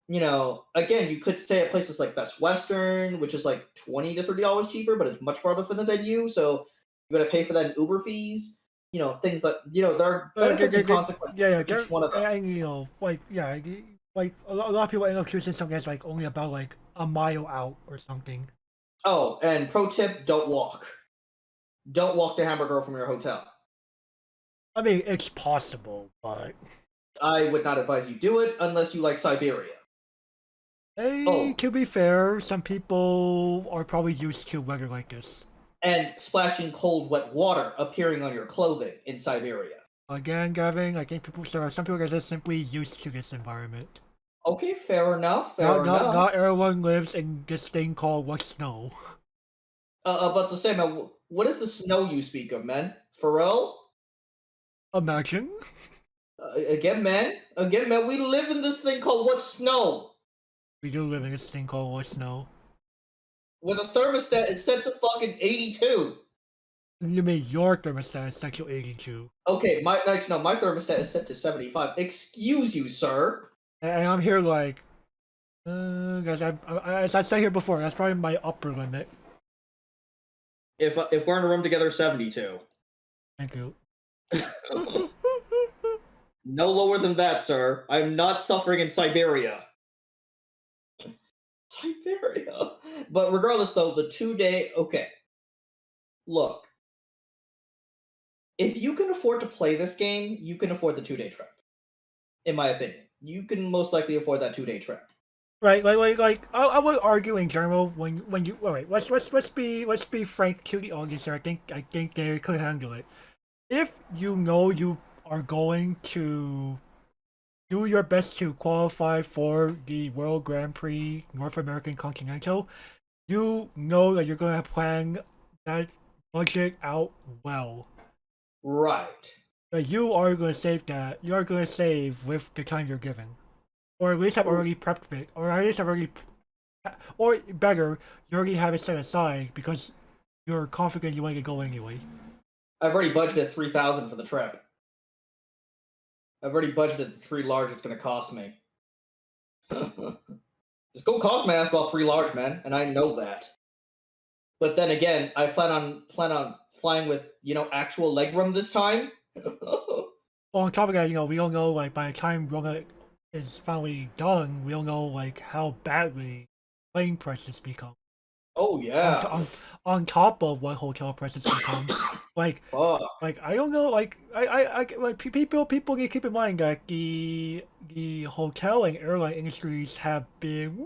again, you could stay at places like Best Western, which is like $20 to $30 cheaper, but it's much farther from the venue. So you got to pay for that in Uber fees. Things like there are benefits and consequences. Each one of them. And like a lot of people end up choosing something that's like only about like a mile out or something. Oh, and pro tip: don't walk. Don't walk to Hamburger from your hotel. I mean, it's possible, but I would not advise you do it unless you like Siberia. Hey, to be fair, some people are probably used to weather like this. And splashing cold, wet water appearing on your clothing in Siberia. Again, Gavin, I think some people are just simply used to this environment. Okay, fair enough. Not everyone lives in this thing called what snow. About to say, man, what is the snow you speak of, man? Pharrell? Imagine. Again, man, we live in this thing called what snow? We do live in this thing called what snow. Where the thermostat is set to fucking 82. You mean your thermostat is set to 82? Okay, my thermostat is set to 75. Excuse you, sir. And I'm here like, guys, as I said here before, that's probably my upper limit. If we're in a room together, 72. Thank you. No lower than that, sir. I'm not suffering in Siberia. Siberia. But regardless, though, the 2-day. Okay. Look. If you can afford to play this game, you can afford the 2-day trip. In my opinion, you can most likely afford that 2-day trip. Right, I would argue in general when you alright, let's be frank to the audience here. I think they could handle it. If you know you are going to do your best to qualify for the World Grand Prix North American Continental, you know that you're gonna plan that budget out well. Right. That you are gonna save that. You are gonna save with the time you're given. Or at least have already prepped it. Or at least have already... Or better, you already have it set aside because you're confident you want to go anyway. I've already budgeted $3,000 for the trip. I've already budgeted the 3 large it's going to cost me. It's going to cost my ass about 3 large, man, and I know that. But then again, I plan on flying with actual legroom this time. On top of that, we don't know like by the time Rona is finally done, we don't know like how badly plane prices become. Oh yeah. On top of what hotel prices become, like I don't know, like people need to keep in mind that the hotel and airline industries have been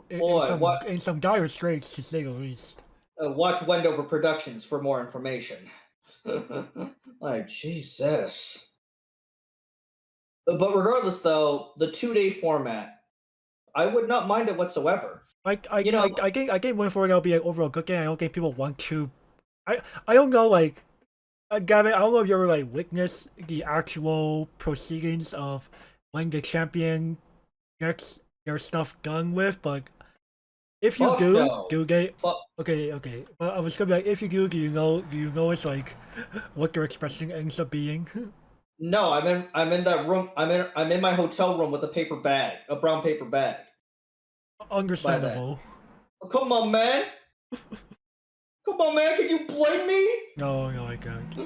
in some dire straits, to say the least. Watch Wendover Productions for more information. Like Jesus. But regardless, though, the 2-day format, I would not mind it whatsoever. I think one for it'll be an overall good game. I don't think people want to. I don't know, like Gavin. I don't know if you ever like witnessed the actual proceedings of when the champion gets their stuff done with, but if you do they? Okay. But I was gonna be like, if you do you know it's like what their expression ends up being? No, I'm in that room. I'm in my hotel room with a brown paper bag. Understandable. Oh, come on, man. Come on, man. Can you blame me? No, I can't.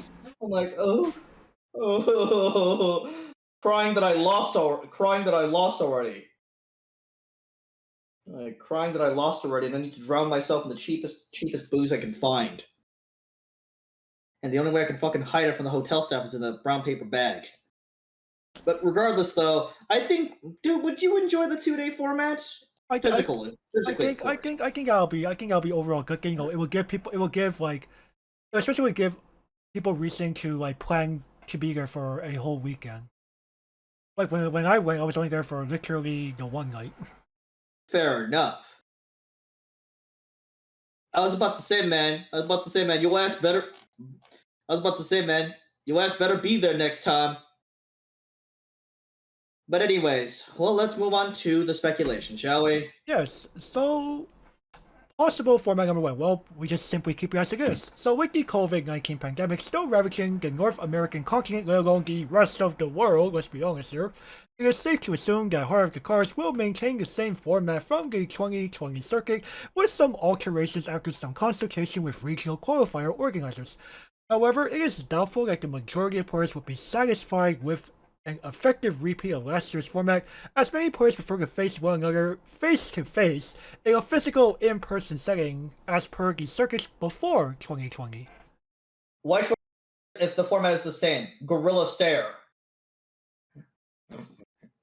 I'm like, oh, crying that I lost already. Crying that I lost already, and I need to drown myself in the cheapest booze I can find. And the only way I can fucking hide it from the hotel staff is in a brown paper bag. But regardless, though, I think, dude, would you enjoy the 2-day format? I think that'll be overall good thing. It will give like, especially would give people reason to like plan to be there for a whole weekend. Like when I went, I was only there for literally the one night. Fair enough. I was about to say, man, your ass better be there next time. But anyways, well, let's move on to the speculation, shall we? Yes, so possible format number 1. Well, we just simply keep it as it is. So with the COVID-19 pandemic still ravaging the North American continent, let alone the rest of the world, let's be honest here, it is safe to assume that Heart of the Cards will maintain the same format from the 2020 circuit, with some alterations after some consultation with regional qualifier organizers. However, it is doubtful that the majority of players will be satisfied with an effective repeat of last year's format, as many players prefer to face one another face-to-face in a physical in-person setting as per the circuits before 2020. Why if the format is the same? Gorilla Stare.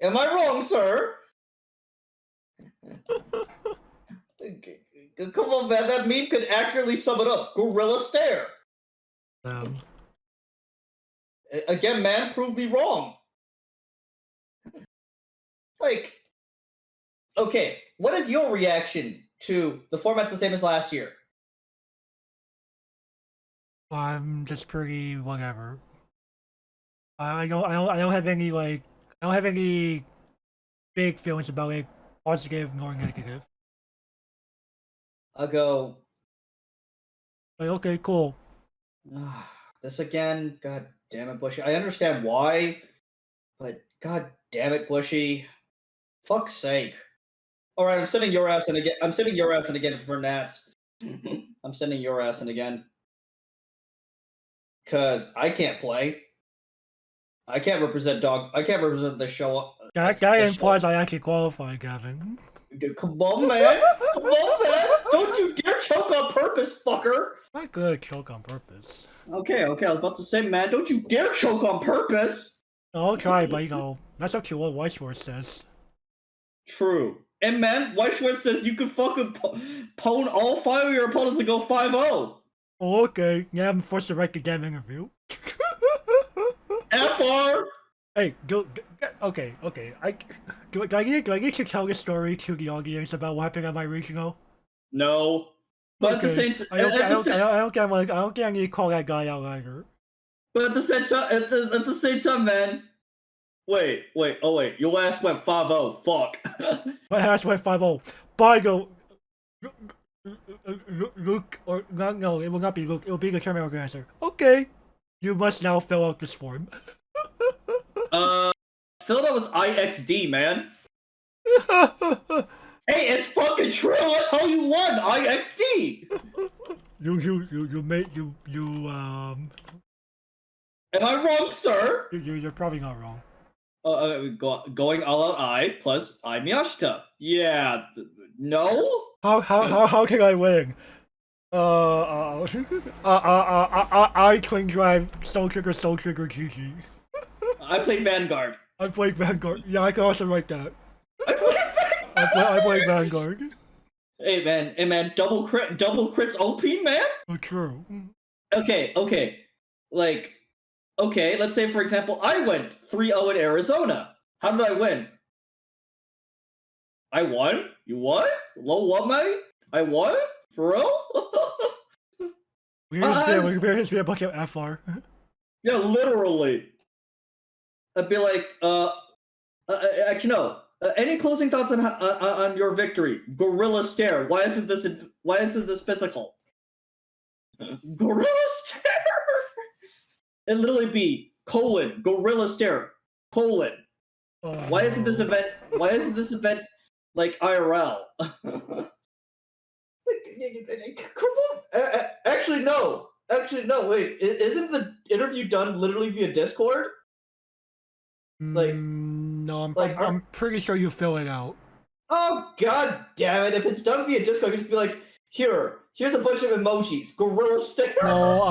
Am I wrong, sir? Come on, man, that meme could accurately sum it up. Gorilla Stare. Again, man, prove me wrong. Like, okay, what is your reaction to the format's the same as last year? I'm just pretty whatever. I don't have any big feelings about it, positive nor negative. I'll go. Like, okay, cool. This again, god damn it, Bushy. I understand why, but god damn it, Bushy. Fuck's sake. Alright, I'm sending your ass in again. For Nats. I'm sending your ass in again. Cause I can't play. I can't represent the show. That implies I actually qualify, Gavin. Come on, man. Don't you dare choke on purpose, fucker. I'm not gonna choke on purpose. Okay, I was about to say, man, don't you dare choke on purpose. I'll try, but that's up to what Weiss Schwarz says. True. And man, Weiss Schwarz says you can fucking pwn all 5 of your opponents to go 5-0. Oh, okay. Yeah, I'm forced to write the damn interview. FR! Hey, okay. Do I need to tell this story to the audience about what happened at my regional? No. But okay. at the same time, I don't think I need to call that guy out either. But at the same time, man. Wait, your ass went 5-0, fuck. My ass went 5-0. By the Luke, or no, it will not be Luke, it will be the tournament organizer. Okay, you must now fill out this form. Fill it out with IXD, man. Hey, it's fucking true, that's how you won, IXD! You made Am I wrong, sir? you're probably not wrong. Going all out I plus I Miyashita. Yeah. No? How can I win? I twin drive Soul Trigger GG. I play Vanguard. I play Vanguard. Yeah, I can also write that. I play Vanguard. I play Vanguard. Hey man, double crits OP, man. Oh, true. Okay. Like, okay, let's say for example, I went 3-0 in Arizona. How did I win? I won? You won? Low what, mate? I won? For real? We're just be a bunch of FR. Yeah, literally. I'd be like, actually no. Any closing thoughts on your victory? Gorilla stare. Why isn't this physical? Gorilla stare. It literally be : gorilla stare : Why isn't this event like IRL? Actually no. Wait, isn't the interview done literally via Discord? Like, no, like, I'm pretty sure you fill it out. oh god damn it! If it's done via Discord, you just be like, here's a bunch of emojis, gorilla stare. No,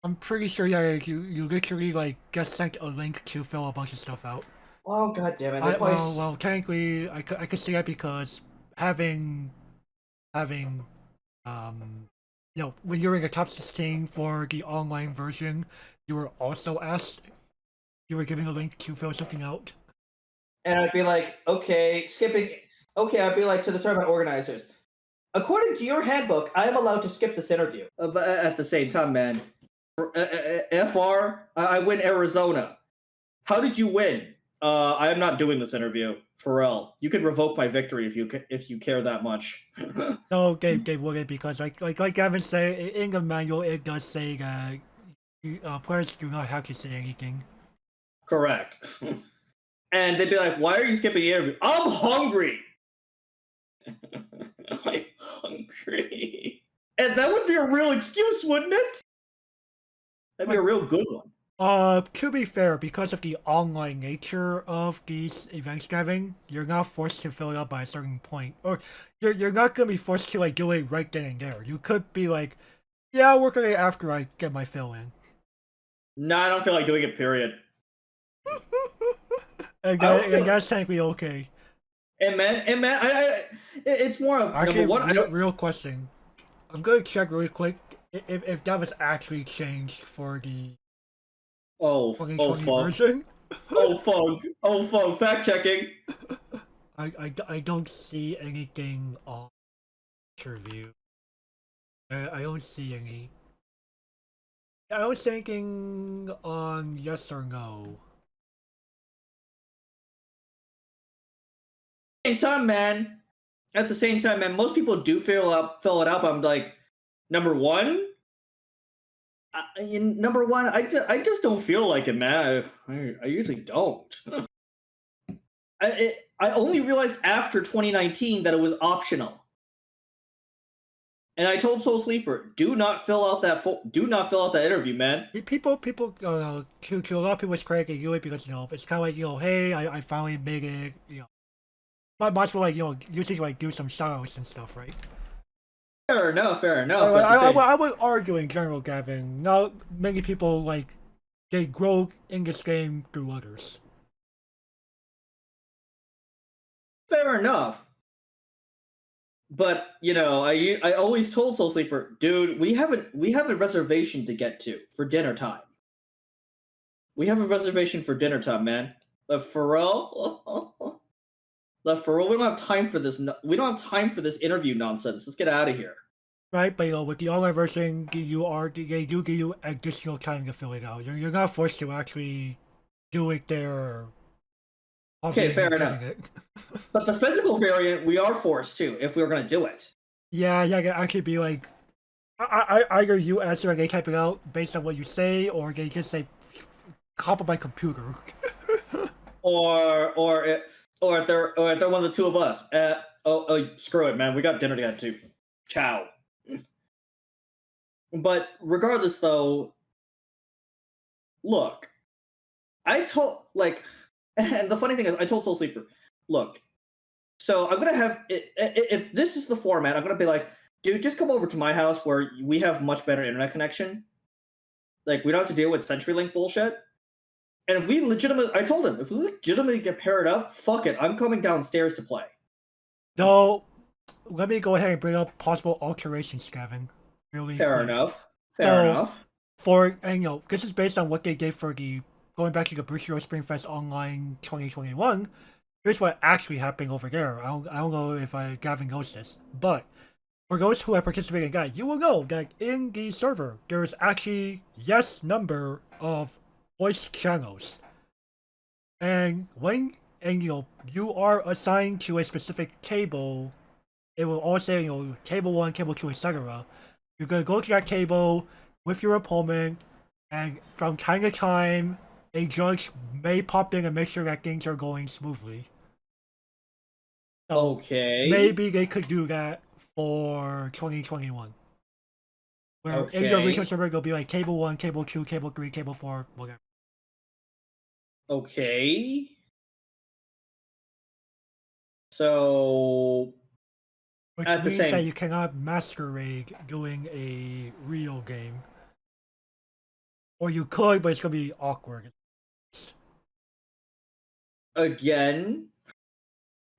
I'm pretty sure you literally like get sent a link to fill a bunch of stuff out. Oh god damn it! Well, technically, I could see that because having when you're in the top 16 for the online version, you were also asked. You were giving a link to fill something out. And I'd be like, okay, skipping. Okay, I'd be like to the tournament organizers. According to your handbook, I am allowed to skip this interview. But at the same time, man, FR, I win Arizona. How did you win? I am not doing this interview. Pharrell, you can revoke my victory if you care that much. No, they wouldn't because like Gavin said in the manual, it does say that players do not have to say anything. Correct. And they'd be like, why are you skipping the interview? I'm hungry. I'm hungry. And that would be a real excuse, wouldn't it? That'd be a real good one. To be fair, because of the online nature of these events, Gavin, you're not forced to fill it out by a certain point. Or you're not gonna be forced to like do it right then and there. You could be like, yeah, I'll work on it after I get my fill in. No, I don't feel like doing it, period. And that's technically okay. And man, it's more of actually number one. Real question. I'm gonna check really quick if that was actually changed for the 2020 version. Oh fuck! Fact checking. I don't see anything on interview. I don't see any. I was thinking on yes or no. At the same time, man, most people do fill it up. I'm like, number one, I just don't feel like it, man. I usually don't. I only realized after 2019 that it was optional. And I told Soul Sleeper, do not fill out that interview, man. People, to a lot of people, it's crazy to do it because it's kind of like hey, I finally made it, But much more like usually like do some shoutouts and stuff, right? Fair enough. I would argue in general, Gavin. Not many people like they grow in this game through others. Fair enough. But I always told Soul Sleeper, dude, we have a reservation to get to for dinner time. We have a reservation for dinner time, man. Pharrell, we don't have time for this. We don't have time for this interview nonsense. Let's get out of here. Right, but with the online version, they do give you additional time to fill it out. You're not forced to actually do it there. Okay, fair enough. But the physical variant, we are forced to if we were going to do it. Yeah, it can actually be like, either you answer and they type it out based on what you say, or they just say, copy my computer. or if they're one of the two of us. Screw it, man. We got dinner to get to. Ciao. But regardless, though, look, I told like, and the funny thing is, I told Soul Sleeper, look, so I'm gonna have if this is the format, I'm gonna be like, dude, just come over to my house where we have much better internet connection. Like, we don't have to deal with CenturyLink bullshit. And if we legitimately, I told him, if we legitimately get paired up, fuck it, I'm coming downstairs to play. Though, let me go ahead and bring up possible alterations, Gavin. Really Fair quick. enough. Fair So, enough. and this is based on what they did for the, going back to the Bushiroad Springfest Online 2021, here's what actually happened over there. I don't know if Gavin knows this, but for those who have participated in that, you will know that in the server, there is actually yes number of voice channels. And when, and you are assigned to a specific table, it will all say, table 1, table 2, etc. You're going to go to that table with your opponent, and from time to time, a judge may pop in and make sure that things are going smoothly. So Okay. maybe they could do that for 2021. Where in the regional server, it'll be like table 1, table 2, table 3, table 4, whatever. Okay. So Which at the means that same you cannot masquerade doing a real game. Or you could, but it's gonna be awkward. again,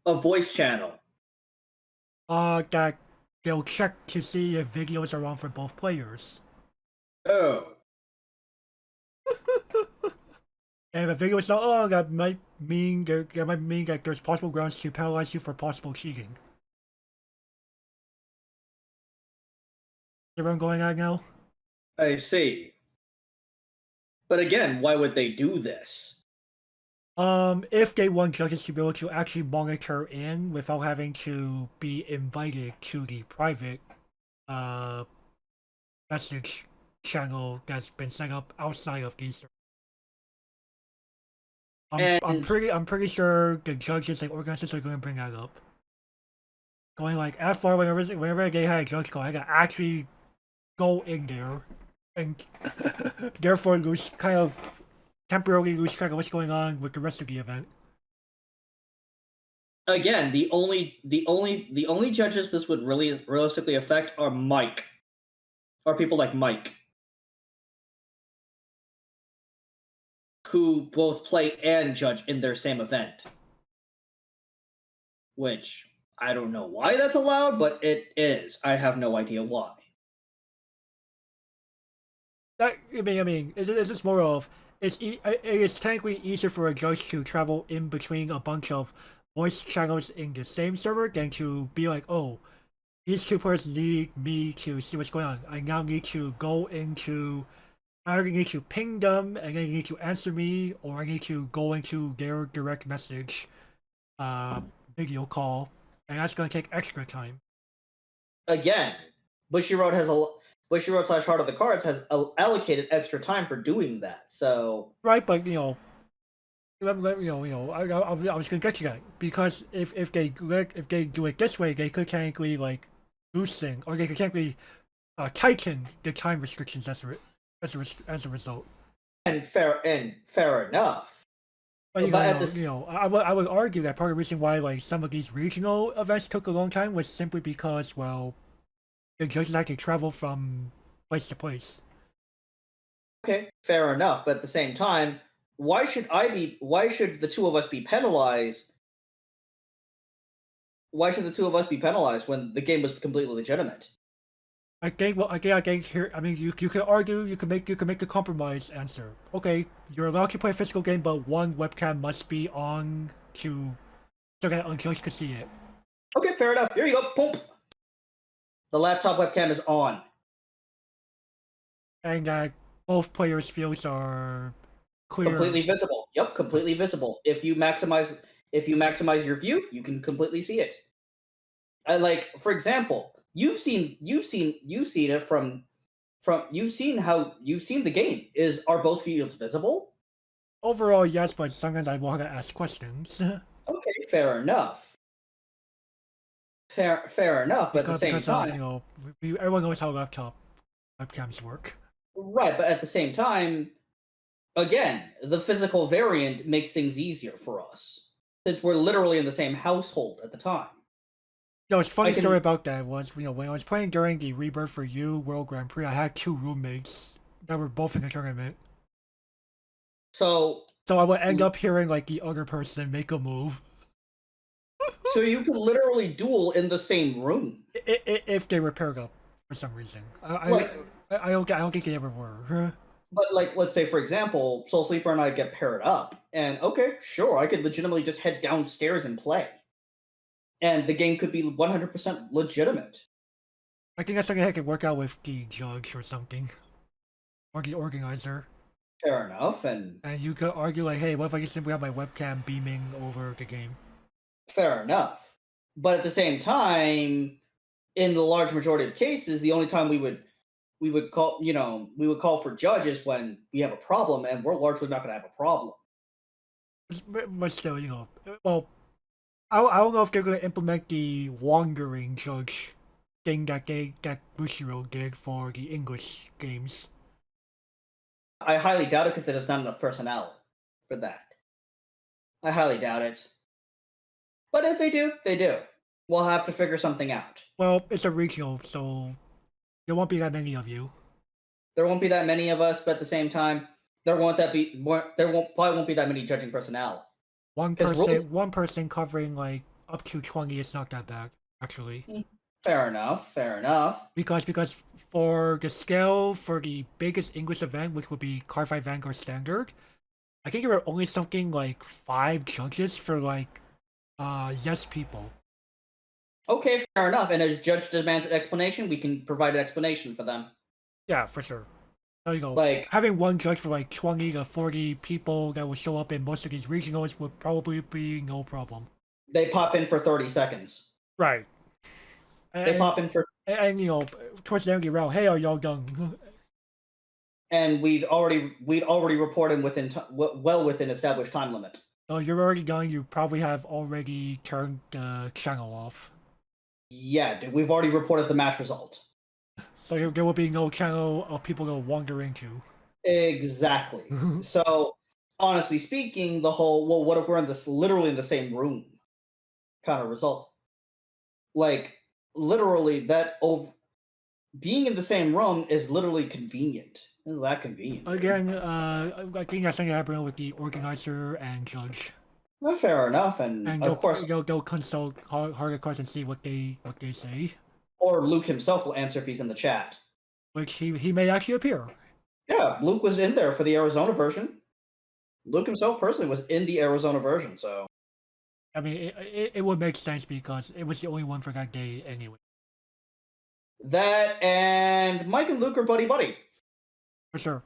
a voice channel. That they'll check to see if videos are on for both players. Oh. And if video is not on, that might mean that there's possible grounds to penalize you for possible cheating. See where I'm going at now? I see. But again, why would they do this? If they want judges to be able to actually monitor in without having to be invited to the private message channel that's been set up outside of these. I'm pretty sure the judges and organizers are going to bring that up. Going like as far whenever they had a judge call, I can actually go in there and therefore temporarily lose track of what's going on with the rest of the event. Again, the only judges this would really realistically affect are Mike. Or people like Mike. Who both play and judge in their same event. Which I don't know why that's allowed, but it is. I have no idea why. I mean, it's just more of it is technically easier for a judge to travel in between a bunch of voice channels in the same server than to be like, oh, these two players need me to see what's going on. I now need to go into, I either need to ping them and they need to answer me, or I need to go into their direct message video call, and that's going to take extra time. Again, Bushiroad / Heart of the Cards has allocated extra time for doing that. So right, but I was gonna get to that because if they do it this way, they could technically like loosen, or they could technically tighten the time restrictions as a result. and fair enough. But But I would argue that part of the reason why like some of these regional events took a long time was simply because, well, the judges had to travel from place to place. okay, fair enough. But at the same time, why should the two of us be penalized? Why should the two of us be penalized when the game was completely legitimate? I think here. I mean, you could argue, you could make a compromise answer. Okay, you're allowed to play a physical game, but one webcam must be on so that a judge could see it. Okay, fair enough. Here you go. Boom. The laptop webcam is on. And that both players' fields are clear. Completely visible. Yep, completely visible. If you maximize your view, you can completely see it. Like, for example, you've seen it from you've seen the game. Are both fields visible? Overall, yes, but sometimes I want to ask questions. Okay, fair enough. Fair enough, but at the same time, everyone knows how laptop webcams work. Right, but at the same time, again, the physical variant makes things easier for us since we're literally in the same household at the time. It's funny I can story about that was, when I was playing during the Rebirth for You World Grand Prix, I had 2 roommates that were both in the tournament. so So I would end up hearing like the other person make a move so you can literally duel in the same room. if they were paired up for some reason. Like, I don't think they ever were. but like, let's say for example, Soul Sleeper and I get paired up, and okay, sure, I could legitimately just head downstairs and play, and the game could be 100% legitimate. I think that's something I could work out with the judge or something, or the organizer. Fair enough, and And you could argue like, hey, what if I just simply have my webcam beaming over the game? fair enough. But at the same time, in the large majority of cases, the only time we would call for judges when we have a problem, and we're largely not going to have a problem. But still, well, I don't know if they're gonna implement the wandering judge thing that Bushiro did for the English games. I highly doubt it because there's not enough personnel for that. I highly doubt it. But if they do, they do. We'll have to figure something out. Well, it's a regional, so there won't be that many of you. There won't be that many of us, but at the same time, there probably won't be that many judging personnel. One 'Cause rules- one person covering like up to 20 is not that bad, actually. Fair enough. Fair enough. Because for the scale for the biggest English event, which would be Cardfight Vanguard Standard, I think there were only something like 5 judges for like yes people. Okay, fair enough. And as judge demands an explanation, we can provide an explanation for them. Yeah, for sure. So Like- having one judge for like 20 to 40 people that will show up in most of these regionals would probably be no problem. They pop in for 30 seconds. Right. They pop in for, And towards the end of the round, hey, are y'all done? and we'd already reported well within established time limit. Oh, you're already done. You probably have already turned the channel off. Yeah, dude, we've already reported the match result. So there will be no channel of people to wander into. Exactly. So, honestly speaking, the whole, well, what if we're literally in the same room kind of result? Like, literally, being in the same room is literally convenient. Is that convenient? Again, I think that's something happening with the organizer and judge. Well, fair enough, and of course, they'll consult hardcore and see what they say. Or Luke himself will answer if he's in the chat. Which he may actually appear. Yeah, Luke was in there for the Arizona version. Luke himself personally was in the Arizona version, so. I mean, it would make sense because it was the only one for that day anyway. That and Mike and Luke are buddy. For sure.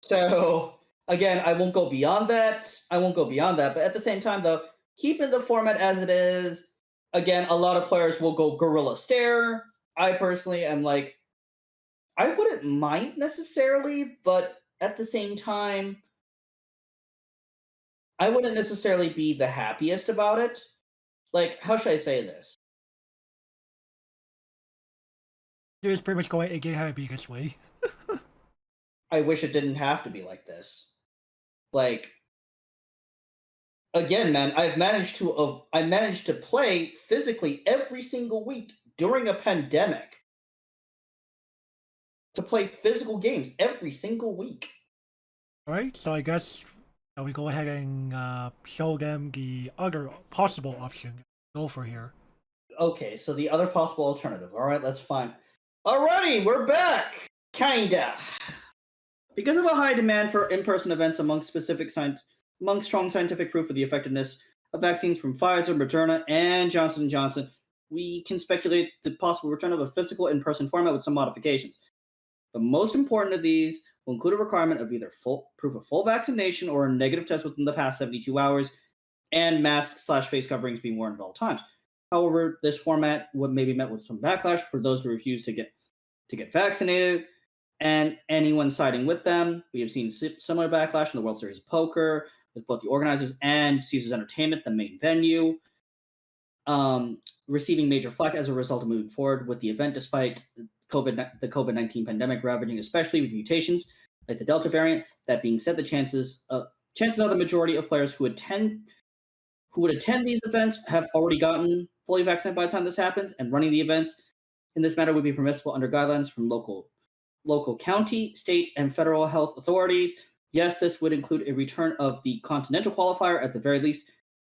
So, again, I won't go beyond that. But at the same time, though, keeping the format as it is, again, a lot of players will go Gorilla Stare. I personally am like, I wouldn't mind necessarily, but at the same time, I wouldn't necessarily be the happiest about it. Like, how should I say this? It was pretty much going, it didn't have to be this way. I wish it didn't have to be like this. Like, again, man, I managed to play physically every single week during a pandemic. To play physical games every single week. Alright, so I guess we go ahead and show them the other possible option. Go for here. Okay, so the other possible alternative. Alright, that's fine. Alrighty, we're back! Kinda. Because of a high demand for in-person events among strong scientific proof of the effectiveness of vaccines from Pfizer, Moderna, and Johnson & Johnson, we can speculate the possible return of a physical in-person format with some modifications. The most important of these will include a requirement of either proof of full vaccination or a negative test within the past 72 hours, and masks/face coverings being worn at all times. However, this format may be met with some backlash for those who refuse to get vaccinated, and anyone siding with them. We have seen similar backlash in the World Series of Poker with both the organizers and Caesars Entertainment, the main venue, receiving major flack as a result of moving forward with the event despite the COVID-19 pandemic ravaging, especially with mutations like the Delta variant. That being said, the chances are the majority of players who would attend these events have already gotten fully vaccinated by the time this happens, and running the events in this matter would be permissible under guidelines from local county, state, and federal health authorities. Yes, this would include a return of the continental qualifier at the very least.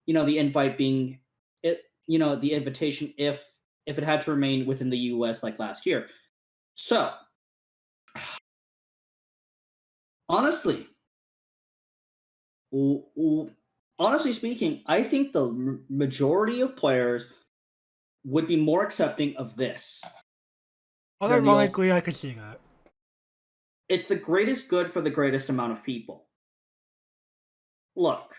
The invite being it. The invitation if it had to remain within the U.S. like last year. So, honestly speaking, I think the majority of players would be more accepting of this. Ironically, I could see that. It's the greatest good for the greatest amount of people. Look,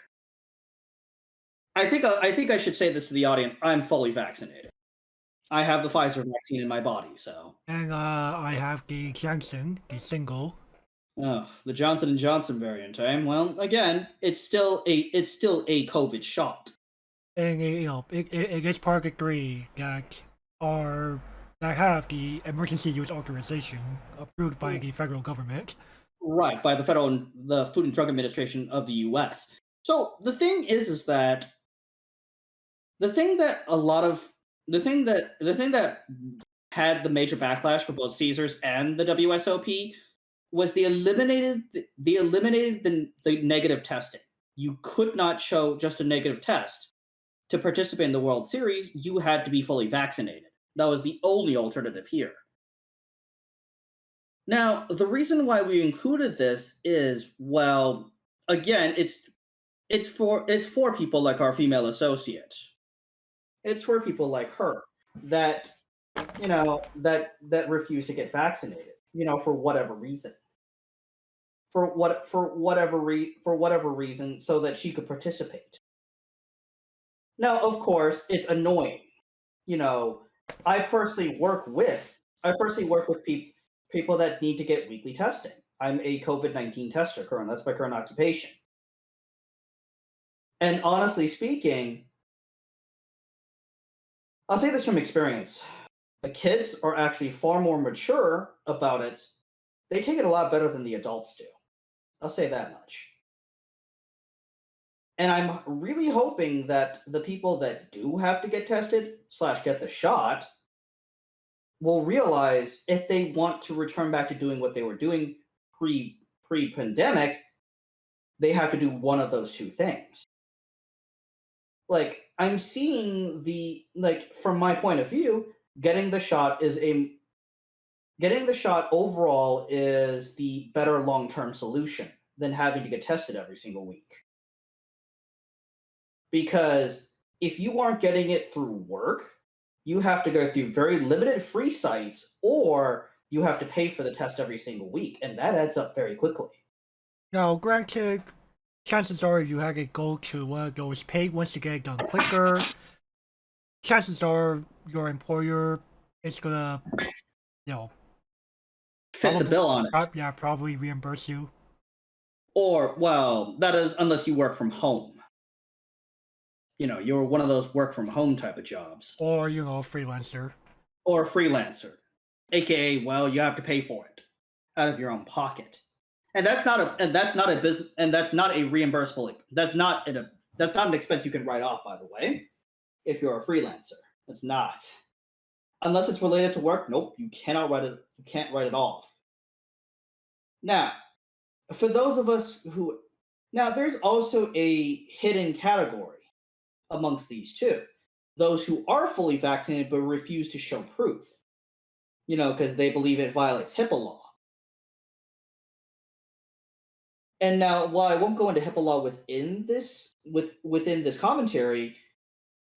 I think I should say this to the audience. I'm fully vaccinated. I have the Pfizer vaccine in my body, so. And I have the Janssen, the single. Oh, the Johnson & Johnson variant, eh? Well, again, it's still a COVID shot. And it is part of the 3 that have the emergency use authorization approved by the federal government. Right, by the Food and Drug Administration of the U.S. So the thing is that the thing that had the major backlash for both Caesars and the WSOP was they eliminated the negative testing. You could not show just a negative test to participate in the World Series. You had to be fully vaccinated. That was the only alternative here. Now, the reason why we included this is, well, again, it's for people like our female associate. It's for people like her that that refuse to get vaccinated, for whatever reason. For whatever reason, so that she could participate. Now, of course, it's annoying. I personally work with people that need to get weekly testing. I'm a COVID-19 tester, that's my current occupation. And honestly speaking, I'll say this from experience. The kids are actually far more mature about it. They take it a lot better than the adults do. I'll say that much. And I'm really hoping that the people that do have to get tested / get the shot will realize if they want to return back to doing what they were doing pre-pandemic, they have to do one of those two things. Like, I'm seeing from my point of view, getting the shot overall is the better long-term solution than having to get tested every single week. Because if you aren't getting it through work, you have to go through very limited free sites, or you have to pay for the test every single week, and that adds up very quickly. Now, granted, chances are you had to go to one of those paid ones to get it done quicker. Chances are your employer is gonna, fit the bill on it. Yeah, probably reimburse you. Or, well, that is unless you work from home. You're one of those work from home type of jobs. Or, freelancer. Or a freelancer. AKA, well, you have to pay for it out of your own pocket. And that's not a reimbursable. That's not an expense you can write off, by the way, if you're a freelancer. It's not. Unless it's related to work, nope, you cannot write it. You can't write it off. Now, for those of us who there's also a hidden category amongst these two. Those who are fully vaccinated but refuse to show proof. Because they believe it violates HIPAA law. And now, while I won't go into HIPAA law within this commentary,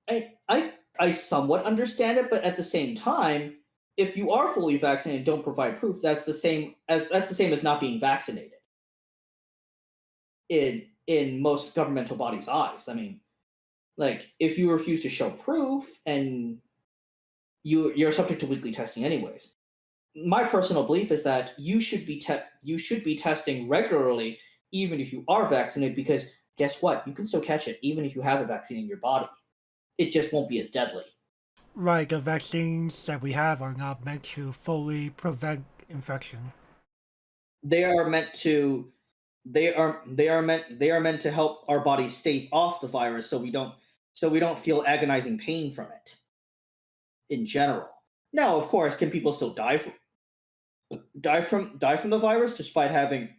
I somewhat understand it, but at the same time, if you are fully vaccinated and don't provide proof, that's the same as not being vaccinated. In most governmental bodies' eyes. I mean, if you refuse to show proof and you're subject to weekly testing anyways. My personal belief is that you should be testing regularly, even if you are vaccinated, because guess what? You can still catch it even if you have a vaccine in your body. It just won't be as deadly. Right, the vaccines that we have are not meant to fully prevent infection. They are meant to they are meant to help our bodies stave off the virus so we don't feel agonizing pain from it in general. Now, of course, can people still die from the virus despite having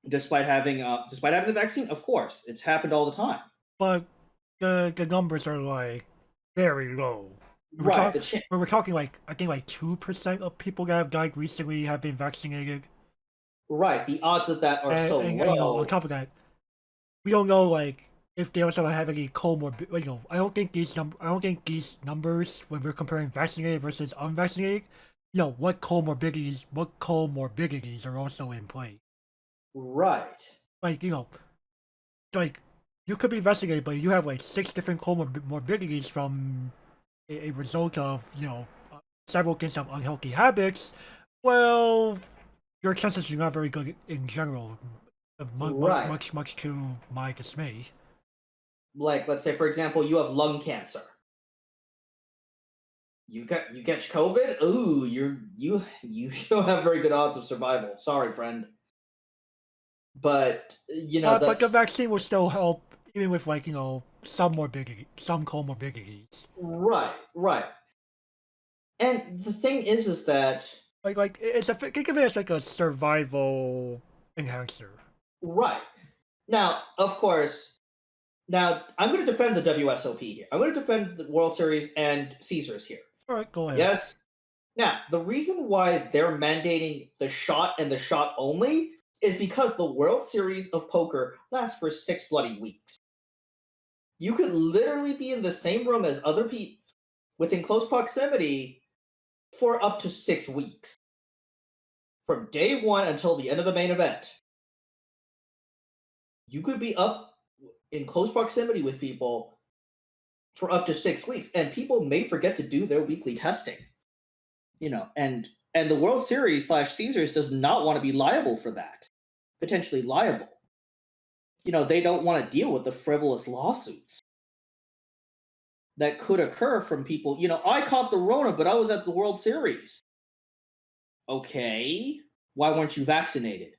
the vaccine? Of course, it's happened all the time. But the numbers are like very low. We're, Right. talk, we're talking like I think like 2% of people that have died recently have been vaccinated. Right. The odds of that are so And low. on top of that, we don't know like if they also have any comorbid. I don't think these numbers when we're comparing vaccinated versus unvaccinated, what comorbidities are also in play. Right. Like like you could be vaccinated, but you have like 6 different comorbidities from a result of several kinds of unhealthy habits. Well, your chances are not very good in general. Right. Much to my dismay. Like, let's say, for example, you have lung cancer. You catch COVID. Ooh, you don't have very good odds of survival. Sorry, friend. But But the that's vaccine will still help, even with like some comorbidities. right. Right. And the thing is that Like think of it as like a survival enhancer. right now, of course, now I'm going to defend the WSOP here. I'm going to defend the World Series and Caesars here. All right, go ahead. Yes. Now, the reason why they're mandating the shot and the shot only is because the World Series of Poker lasts for 6 bloody weeks. You could literally be in the same room as other people within close proximity for up to 6 weeks. From day one until the end of the main event. You could be up in close proximity with people for up to 6 weeks, and people may forget to do their weekly testing. And the World Series / Caesars does not want to be liable for that. Potentially liable. They don't want to deal with the frivolous lawsuits that could occur from people. I caught the Rona, but I was at the World Series. Okay, why weren't you vaccinated?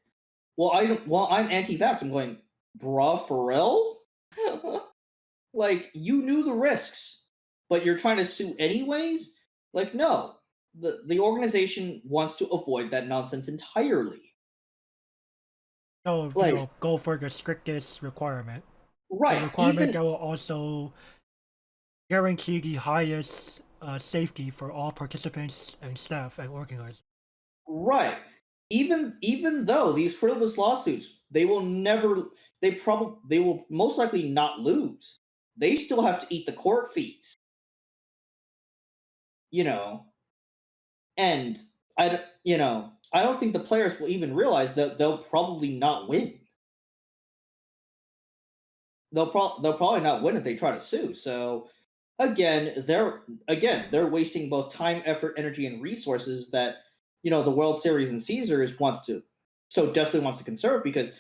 Well, I'm anti-vax. I'm going, bruh, for real? Like, you knew the risks, but you're trying to sue anyways? Like, no. The organization wants to avoid that nonsense entirely. So, Like, go for the strictest requirement. right. The requirement Even that will also guarantee the highest safety for all participants and staff and organizers. right. Even though these frivolous lawsuits, they will most likely not lose. They still have to eat the court fees. And I don't think the players will even realize that they'll probably not win. They'll probably not win if they try to sue. So again, they're wasting both time, effort, energy, and resources that the World Series and Caesars desperately wants to conserve. Because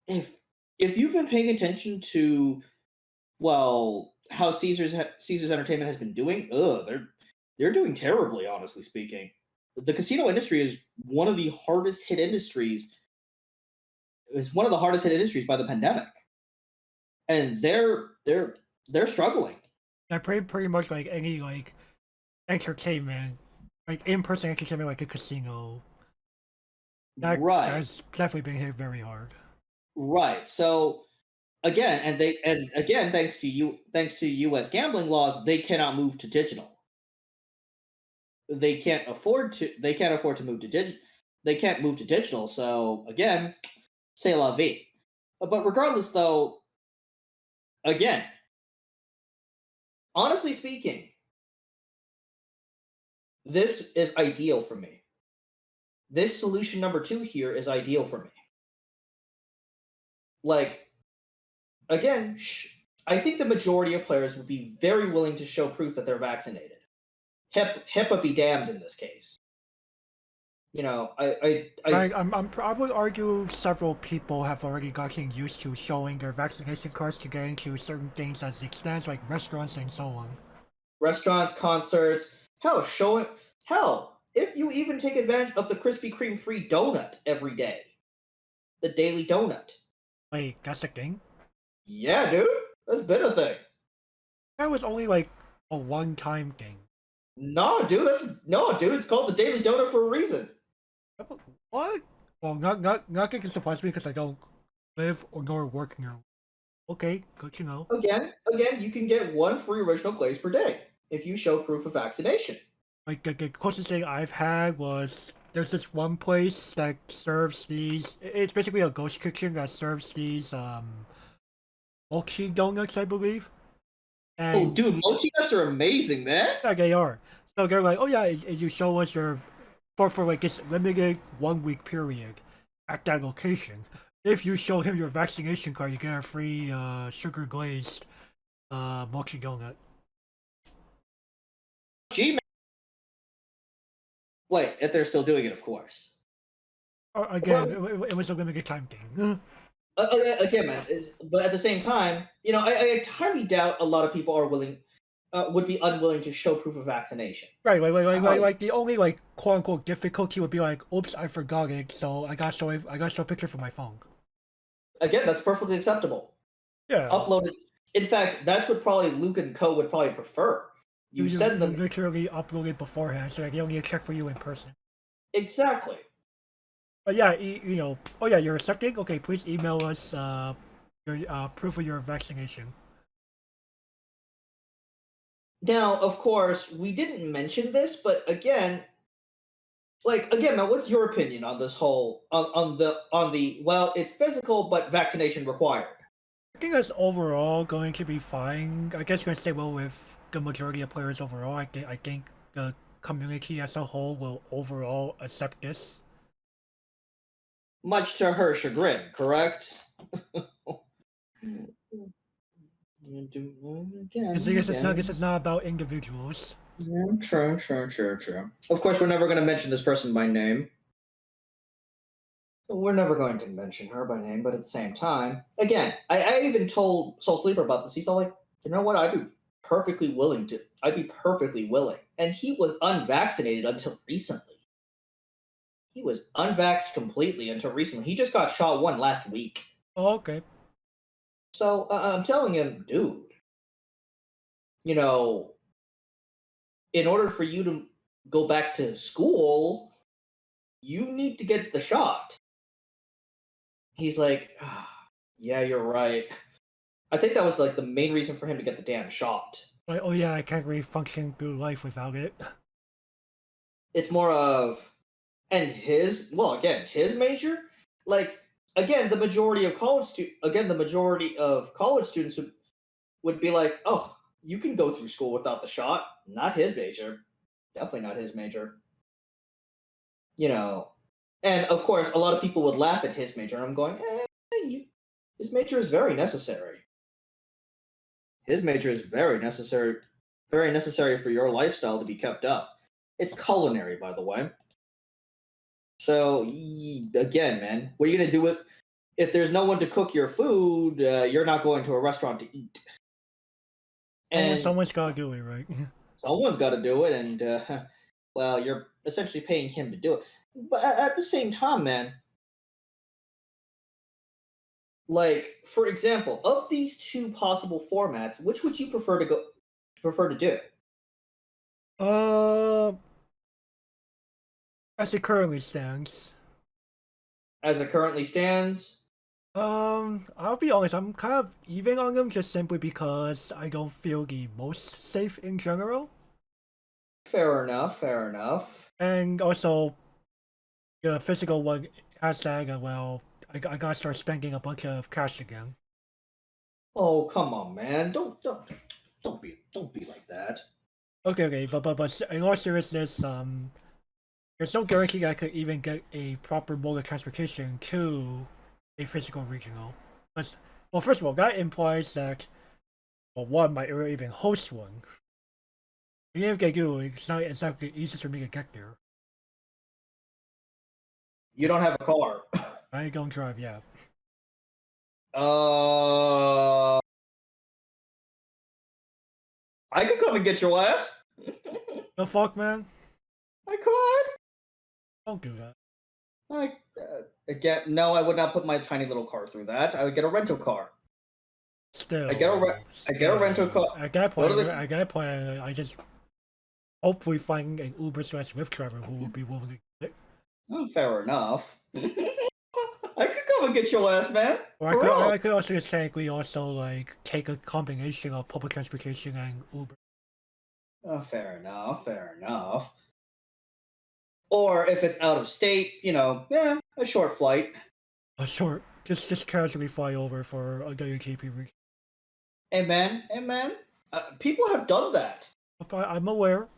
if you've been paying attention to how Caesars Entertainment has been doing, they're doing terribly, honestly speaking. The casino industry is one of the hardest hit industries. It's one of the hardest hit industries by the pandemic, and they're struggling. Yeah, pretty much like any like entertainment, like in-person entertainment, like a casino. That Right, has definitely been hit very hard. right. So again, thanks to U.S. gambling laws, they cannot move to digital. They can't afford to. They can't afford to move to digital. They can't move to digital. So again, c'est la vie. But regardless, though, again, honestly speaking, this is ideal for me. This solution number 2 here is ideal for me. Like, again, I think the majority of players would be very willing to show proof that they're vaccinated. HIPAA be damned in this case. I would argue several people have already gotten used to showing their vaccination cards to get into certain things as it stands, like restaurants and so on. Restaurants, concerts, hell, show it. Hell, if you even take advantage of the Krispy Kreme free donut every day, the daily donut. Wait, that's a thing? Yeah, dude, that's been a thing. That was only like a one-time thing. No, dude, it's called the daily donut for a reason. What? Well, not gonna surprise me because I don't live or nor work near. Okay, good to know. Again, you can get one free original glaze per day if you show proof of vaccination. Like the closest thing I've had was there's this one place that serves these. It's basically a ghost kitchen that serves these mochi donuts, I believe. Oh, And dude, mochi nuts are amazing, man. yeah, they are. So they're like, oh yeah, and you show us your for like this limited 1 week period at that location. If you show him your vaccination card, you get a free sugar glazed mochi donut. Gee, man. Wait, if they're still doing it, of course. Again, it was a limited time thing. Again, man, but at the same time, I highly doubt a lot of people are would be unwilling to show proof of vaccination. Right, like the only like quote unquote difficulty would be like, oops, I forgot it, so I got to show a picture from my phone. Again, that's perfectly acceptable. Yeah. Upload it. In fact, that's what probably Luke and Co would probably prefer. You send them literally upload it beforehand, so like they don't need to check for you in person. exactly. But yeah, oh yeah, you're accepting? Okay, please email us your proof of your vaccination. Now, of course, we didn't mention this, but again, man, what's your opinion on this whole on the well, it's physical but vaccination required? I think that's overall going to be fine. I guess you're gonna stay well with the majority of players overall. I think the community as a whole will overall accept this. Much to her chagrin, correct? This is not about individuals. Yeah, true. Of course, we're never going to mention this person by name. We're never going to mention her by name, but at the same time, again, I even told Soul Sleeper about this. He's all like, you know what? I'd be perfectly willing. And he was unvaccinated until recently. He was unvaxxed completely until recently. He just got shot one last week. Oh, okay. So I'm telling him, dude, in order for you to go back to school, you need to get the shot. He's like, yeah, you're right. I think that was like the main reason for him to get the damn shot. Like, oh yeah, I can't really function through life without it. It's more of, and his major, like, again, the majority of college students would be like, oh, you can go through school without the shot. Not his major. Definitely not his major. And of course, a lot of people would laugh at his major. And I'm going, his major is very necessary. His major is very necessary for your lifestyle to be kept up. It's culinary, by the way. So, again, man, what are you going to do if there's no one to cook your food, you're not going to a restaurant to eat. And someone's got to do it, right? Someone's got to do it, and, well, you're essentially paying him to do it. But at the same time, man, like, for example, of these two possible formats, which would you prefer to do? As it currently stands. I'll be honest, I'm kind of even on them just simply because I don't feel the most safe in general. Fair enough. And also, the physical one has that, well, I gotta start spending a bunch of cash again. Oh, come on, man. Don't be like that. Okay, but in all seriousness, there's no guarantee that I could even get a proper mode of transportation to a physical regional. Well, first of all, that implies that, well, one might even host one. Even if they do, it's not exactly easy for me to get there. You don't have a car. I don't drive, yeah. I could come and get your ass. The fuck, man? I could. Don't do that. Again, no, I would not put my tiny little car through that. I would get a rental car. Still, I get a rental car. At that point, I just hopefully find an Uber/Lyft driver who will be willing to get it. Oh, fair enough. I could come and get your ass, man. Or I could also just technically also like take a combination of public transportation and Uber. Oh, fair enough. Fair enough. Or if it's out of state, a short flight. A short, just casually fly over for a WGP week. Hey man. People have done that. I'm aware.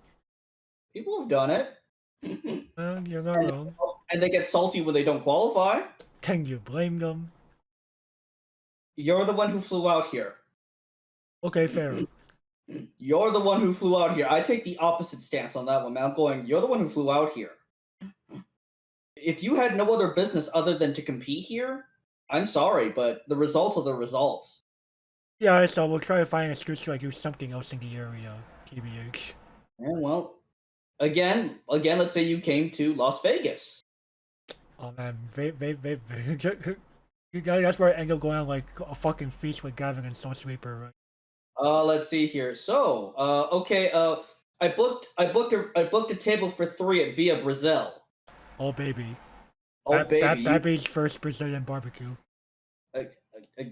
People have done it. You're not wrong. And they get salty when they don't qualify. Can you blame them? You're the one who flew out here. Okay, fair. You're the one who flew out here. I take the opposite stance on that one, man. I'm going, you're the one who flew out here. If you had no other business other than to compete here, I'm sorry, but the results are the results. Yeah, so we'll try to find an excuse to do something else in the area, TBH. Yeah, well, again, let's say you came to Las Vegas. Oh man, that's where I end up going on like a fucking feast with Gavin and Soul Sweeper, right? Let's see here. So, okay, I booked a table for 3 at Via Brazil. Oh baby. Baby. Baby's first Brazilian barbecue.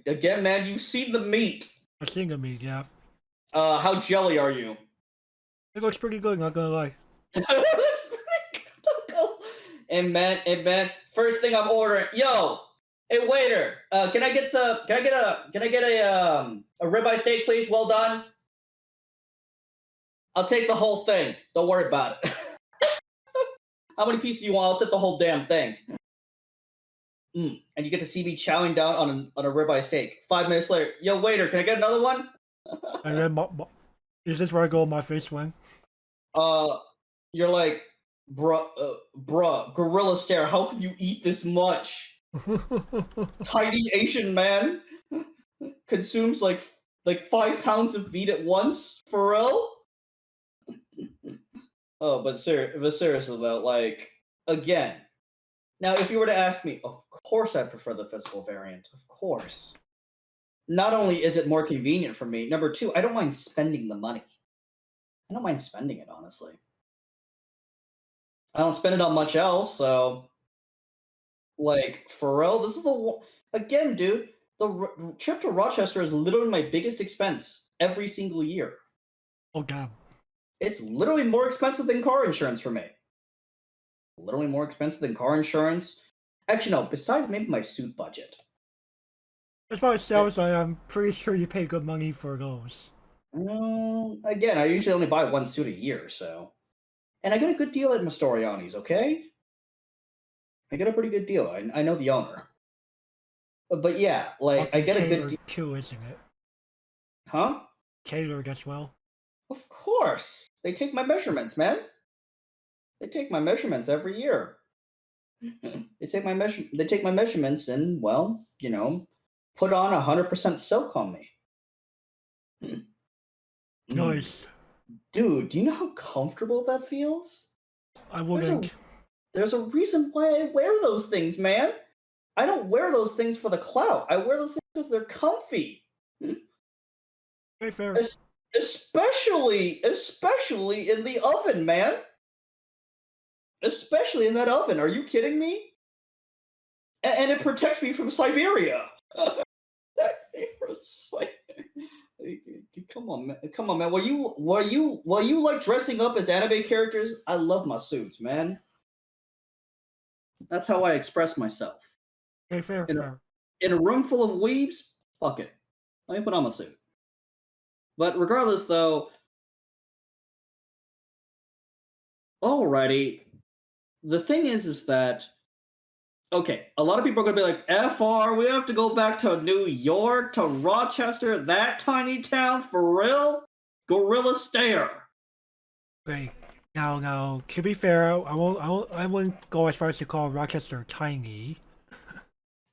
Again, man, you've seen the meat. I've seen the meat, yeah. How jelly are you? It looks pretty good, not gonna lie. That's pretty good. And man, first thing I'm ordering, yo, hey waiter, can I get a ribeye steak, please? Well done. I'll take the whole thing. Don't worry about it. How many pieces do you want? I'll take the whole damn thing. And you get to see me chowing down on a ribeye steak. 5 minutes later, yo waiter, can I get another one? And then is this where I go with my face swing? You're like, bruh, gorilla stare. How can you eat this much? Tiny Asian man consumes like 5 pounds of meat at once. For real? Oh, but seriously though, like, again. Now, if you were to ask me, of course I prefer the physical variant. Of course. Not only is it more convenient for me, number 2, I don't mind spending the money. I don't mind spending it, honestly. I don't spend it on much else, so... Like, for real, this is the one... Again, dude, the trip to Rochester is literally my biggest expense every single year. Oh, damn. It's literally more expensive than car insurance for me. Literally more expensive than car insurance. Actually, no, besides maybe my suit budget. As far as sales, I'm pretty sure you pay good money for those. Again, I usually only buy 1 suit a year, so... And I get a good deal at Mastoriani's, okay? I get a pretty good deal. I know the owner. But yeah, like, I get a good deal. Too, isn't it? Huh? Tailored as well. Of course! They take my measurements, man. They take my measurements every year. They take my measurements and, well, put on 100% silk on me. Nice. Dude, do you know how comfortable that feels? I wouldn't. There's a reason why I wear those things, man. I don't wear those things for the clout. I wear those things because they're comfy. Very fair. Especially in the oven, man. Especially in that oven. Are you kidding me? And it protects me from Siberia. Come on, man. While you like dressing up as anime characters, I love my suits, man. That's how I express myself. Okay, fair. In a room full of weebs, fuck it. Let me put on my suit. But regardless, though, alrighty. The thing is that, okay, a lot of people are going to be like, FR, we have to go back to New York, to Rochester, that tiny town, for real? Gorilla stare. Wait, now, to be fair, I wouldn't go as far as to call Rochester tiny.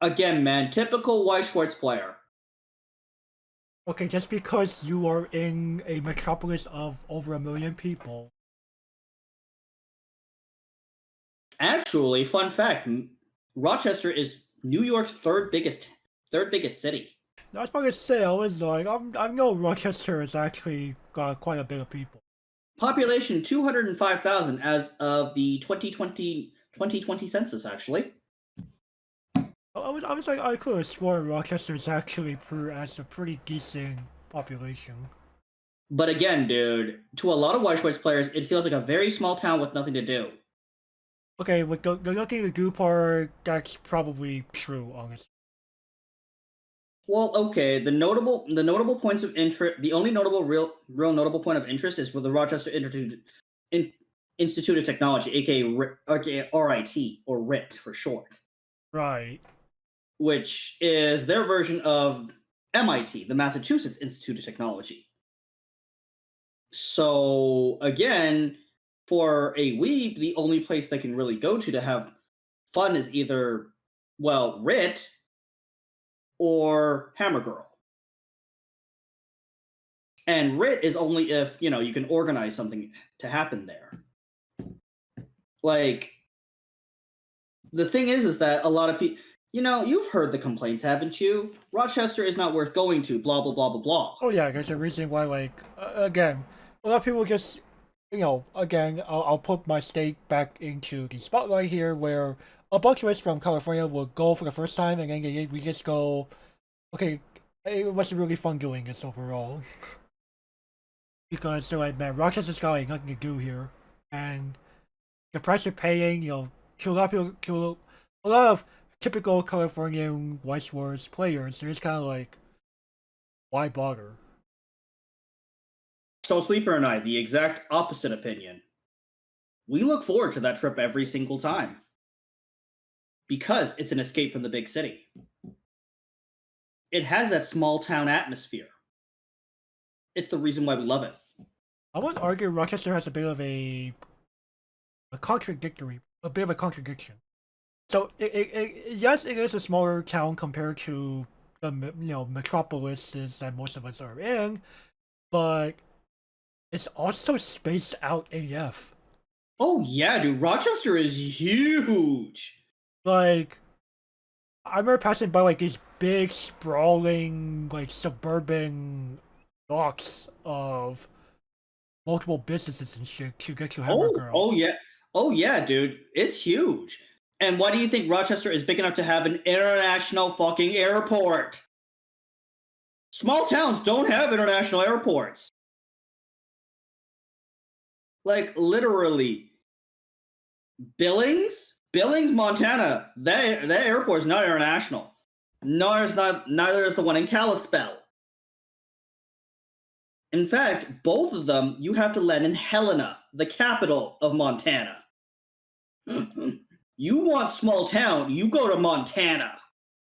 Again, man, typical Weiss Schwarz player. Okay, just because you are in a metropolis of over 1 million people. Actually, fun fact: Rochester is New York's third biggest city. I was about to say, I was like, I know Rochester has actually got quite a bit of people. Population 205,000 as of the 2020 census. Actually, I was like, I could have sworn Rochester's actually has a pretty decent population. but again, dude, to a lot of Weiss Schwarz players, it feels like a very small town with nothing to do. Okay, with the looking at the part, that's probably true, honestly. Well, okay. The notable points of interest. The only real notable point of interest is with the Rochester Institute of Technology, aka RIT or RIT for short, Right. which is their version of MIT, the Massachusetts Institute of Technology. So again, for a weeb, the only place they can really go to have fun is either, well, RIT or Hammer Girl. And RIT is only if, you can organize something to happen there. Like, the thing is that a lot of people, you've heard the complaints, haven't you? Rochester is not worth going to, blah, blah, blah, blah, blah. Oh yeah, there's a reason why, like, again, a lot of people just, again, I'll put my state back into the spotlight here, where a bunch of us from California will go for the first time, and then we just go, okay, it wasn't really fun doing this overall. Because they're like, man, Rochester's got like nothing to do here, and the price you're paying, to a lot of people, to a lot of typical Californian Weiss Schwarz players, they're just kind of like, why bother? So Sleeper and I, the exact opposite opinion. We look forward to that trip every single time because it's an escape from the big city. It has that small town atmosphere. It's the reason why we love it. I would argue Rochester has a bit of a contradictory, a bit of a contradiction. So yes, it is a smaller town compared to the metropolises that most of us are in, but it's also spaced out AF. Oh yeah, dude, Rochester is huge. Like, I remember passing by like these big sprawling like suburban blocks of multiple businesses and shit to get to Hammer Girl. Oh yeah, dude, it's huge. And why do you think Rochester is big enough to have an international fucking airport? Small towns don't have international airports. Like literally, Billings, Montana. That airport is not international. Neither is the one in Kalispell. In fact, both of them you have to land in Helena, the capital of Montana. You want small town, you go to Montana.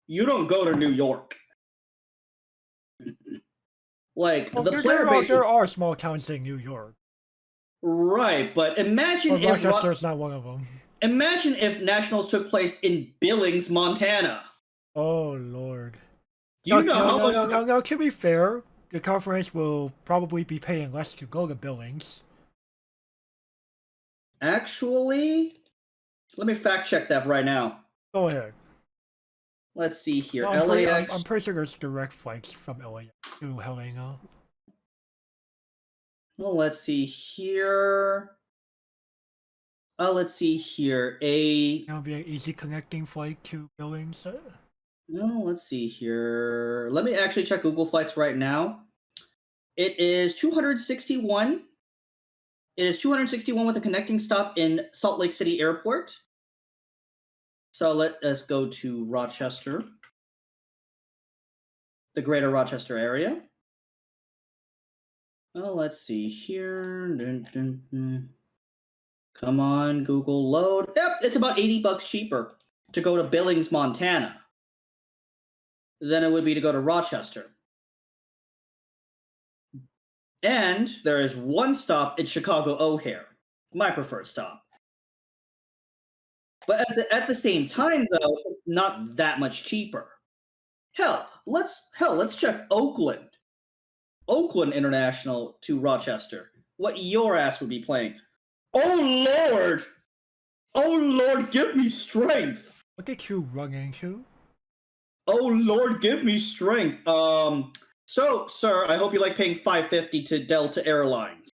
You don't go to New York. Like Well, the player base, there are small towns in New York. right? But imagine But if Rochester is not one of them. imagine if nationals took place in Billings, Montana. Oh Lord. Do you know how much? No, to be fair, the conference will probably be paying less to go to Billings. Actually, let me fact check that right now. Go ahead. Let's see here. No, LAX. I'm pretty sure there's direct flights from LA to Helena. Well, let's see here. Let's see here. That'll be an easy connecting flight to Billings. No, let's see here. Let me actually check Google Flights right now. It is 261. It is 261 with a connecting stop in Salt Lake City Airport. So let us go to Rochester, the greater Rochester area. Well, let's see here. Come on, Google load. Yep, it's about $80 cheaper to go to Billings, Montana than it would be to go to Rochester. And there is one stop in Chicago O'Hare, my preferred stop. But at the same time, though, it's not that much cheaper. Hell, let's check Oakland. Oakland International to Rochester, what your ass would be playing. Oh Lord! Oh Lord, give me strength! What did you run into? Oh Lord, give me strength. So, sir, I hope you like paying $550 to Delta Airlines.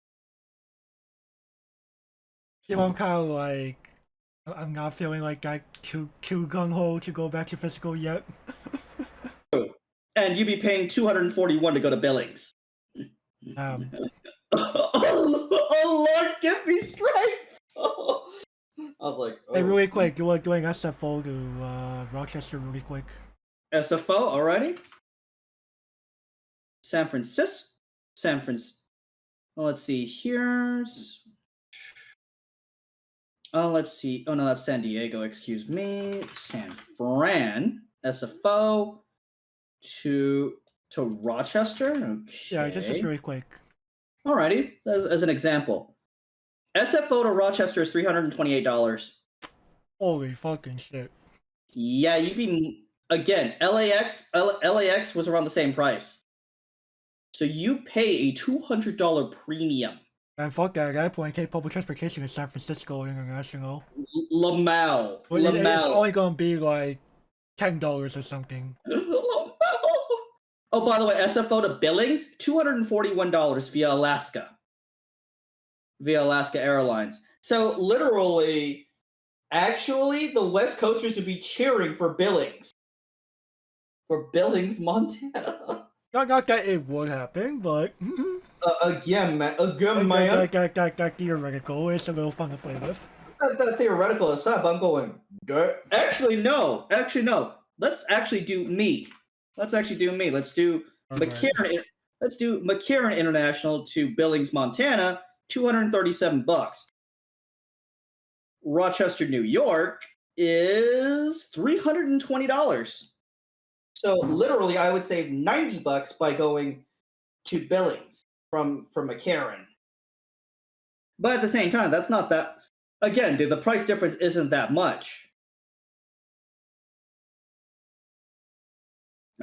Yeah, I'm kind of like, I'm not feeling like that too gung ho to go back to physical yet. And you'd be paying $241 to go to Billings. Oh Lord, give me strength! I was like, oh. Hey, really quick, you like doing SFO to Rochester really quick? SFO, alrighty. San Francisco. Well, let's see. Here's. Oh, let's see. Oh no, that's San Diego. Excuse me. San Fran. SFO to Rochester. Okay. Yeah, just really quick. Alrighty. As an example, SFO to Rochester is $328. Holy fucking shit! Yeah, you'd be again. LAX was around the same price. So you pay a $200 premium. And fuck that, at that point, take public transportation to San Francisco International. Lamau. It's only gonna be like $10 or something. Oh, by the way, SFO to Billings, $241 via Alaska Airlines. So literally, actually, the West Coasters would be cheering for Billings. For Billings, Montana. Not that it would happen, but Again, man. that theoretical is a little fun to play with. That theoretical aside, I'm going. Actually, no. Let's actually do me. Let's do McCarran. Let's do McCarran International to Billings, Montana. $237. Rochester, New York is $320. So literally, I would save $90 by going to Billings from McCarran. But at the same time, that's not that. Again, dude, the price difference isn't that much.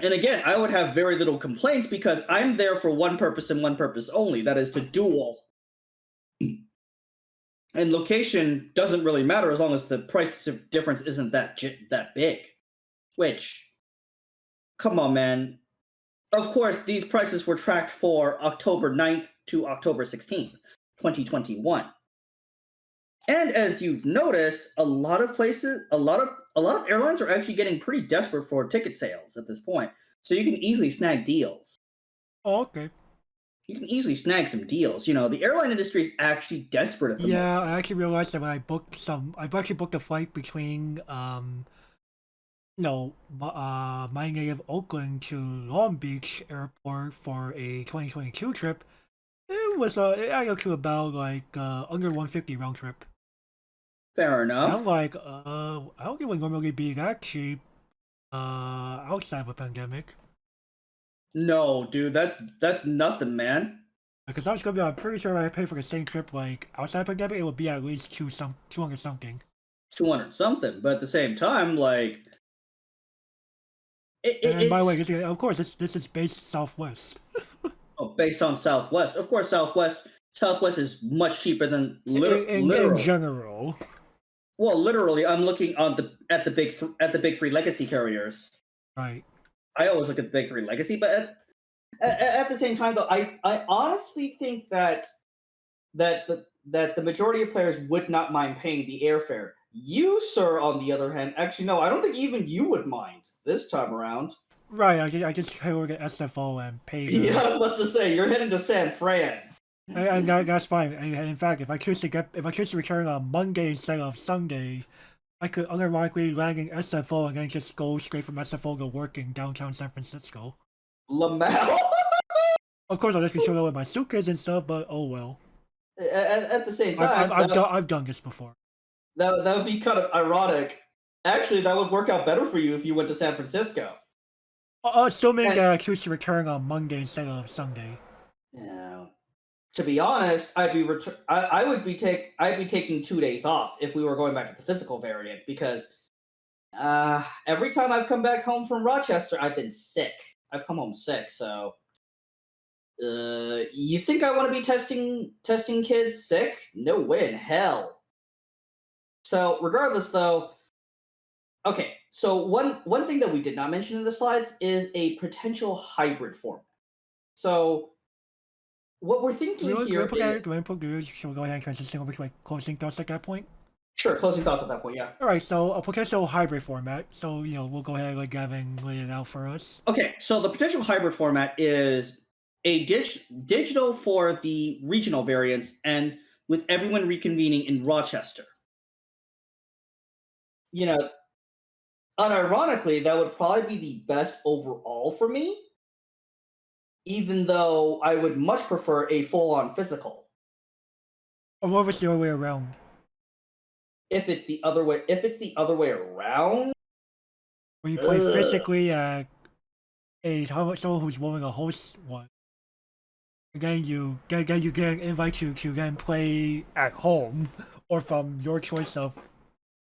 And again, I would have very little complaints because I'm there for one purpose and one purpose only. That is to duel. And location doesn't really matter as long as the price difference isn't that big. Which, come on, man. Of course, these prices were tracked for October 9th to October 16th, 2021. And as you've noticed, a lot of airlines are actually getting pretty desperate for ticket sales at this point. So you can easily snag deals. Oh, okay. You can easily snag some deals. You know, the airline industry is actually desperate at the moment. Yeah, I actually realized that when I actually booked a flight between my native Oakland to Long Beach Airport for a 2022 trip. It added up to about like under 150 round trip. Fair enough. And I'm like, I don't think it would normally be that cheap outside of a pandemic. No, dude, that's nothing, man. Because I'm pretty sure if I paid for the same trip like outside of pandemic, it would be at least 200 something. 200 something, but at the same time, like. And by the way, of course, this is based Southwest. Oh, based on Southwest. Of course, Southwest is much cheaper than in general. Well, literally, I'm looking at the big three legacy carriers. Right. I always look at the big three legacy, but at the same time, though, I honestly think that the majority of players would not mind paying the airfare. You, sir, on the other hand, actually no, I don't think even you would mind this time around. Right, I just head over to SFO and pay. Yeah, I was about to say you're heading to San Fran. And that's fine. And in fact, if I choose to return on Monday instead of Sunday, I could unironically land in SFO and then just go straight from SFO to work in downtown San Francisco. Lamau. Of course, I'll just be showing up with my suitcase and stuff, but oh well. At the same time, I've done this before. That would be kind of ironic. Actually, that would work out better for you if you went to San Francisco. Assuming that I choose to return on Monday instead of Sunday. Yeah. To be honest, I'd be taking 2 days off if we were going back to the physical variant because every time I've come back home from Rochester, I've been sick. I've come home sick, so You think I want to be testing kids sick? No way in hell. So regardless, though, okay. So one thing that we did not mention in the slides is a potential hybrid format. So what we're thinking Do here is shall we go ahead and transition over to like closing thoughts at that point? sure closing thoughts at that point. Yeah. All right, so a potential hybrid format. So we'll go ahead and let Gavin lay it out for us. Okay. So the potential hybrid format is a digital for the regional variants, and with everyone reconvening in Rochester. You know, unironically, that would probably be the best overall for me, even though I would much prefer a full-on physical. Or what was the other way around? If it's the other way around, Where you play physically at someone who's willing to host one. Again, you get an invite to then play at home or from your choice of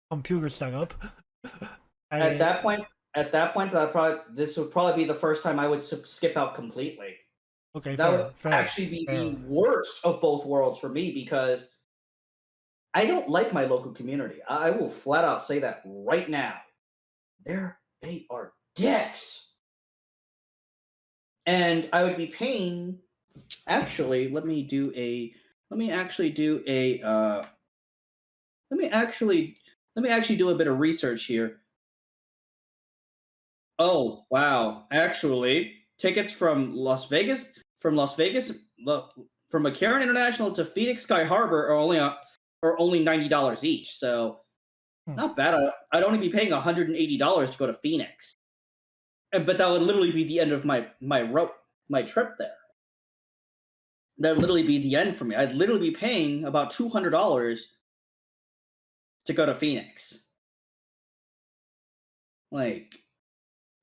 computer setup. at that point, this would probably be the first time I would skip out completely. Okay, that fair, would fair, actually be fair. the worst of both worlds for me because I don't like my local community. I will flat out say that right now. They are dicks. And I would be paying. Actually, let me actually do a bit of research here. Oh wow! Actually, tickets from Las Vegas, from McCarran International to Phoenix Sky Harbor are only $90 each. So not bad. I'd only be paying $180 to go to Phoenix, but that would literally be the end of my trip there. That'd literally be the end for me. I'd literally be paying about $200 to go to Phoenix. Like,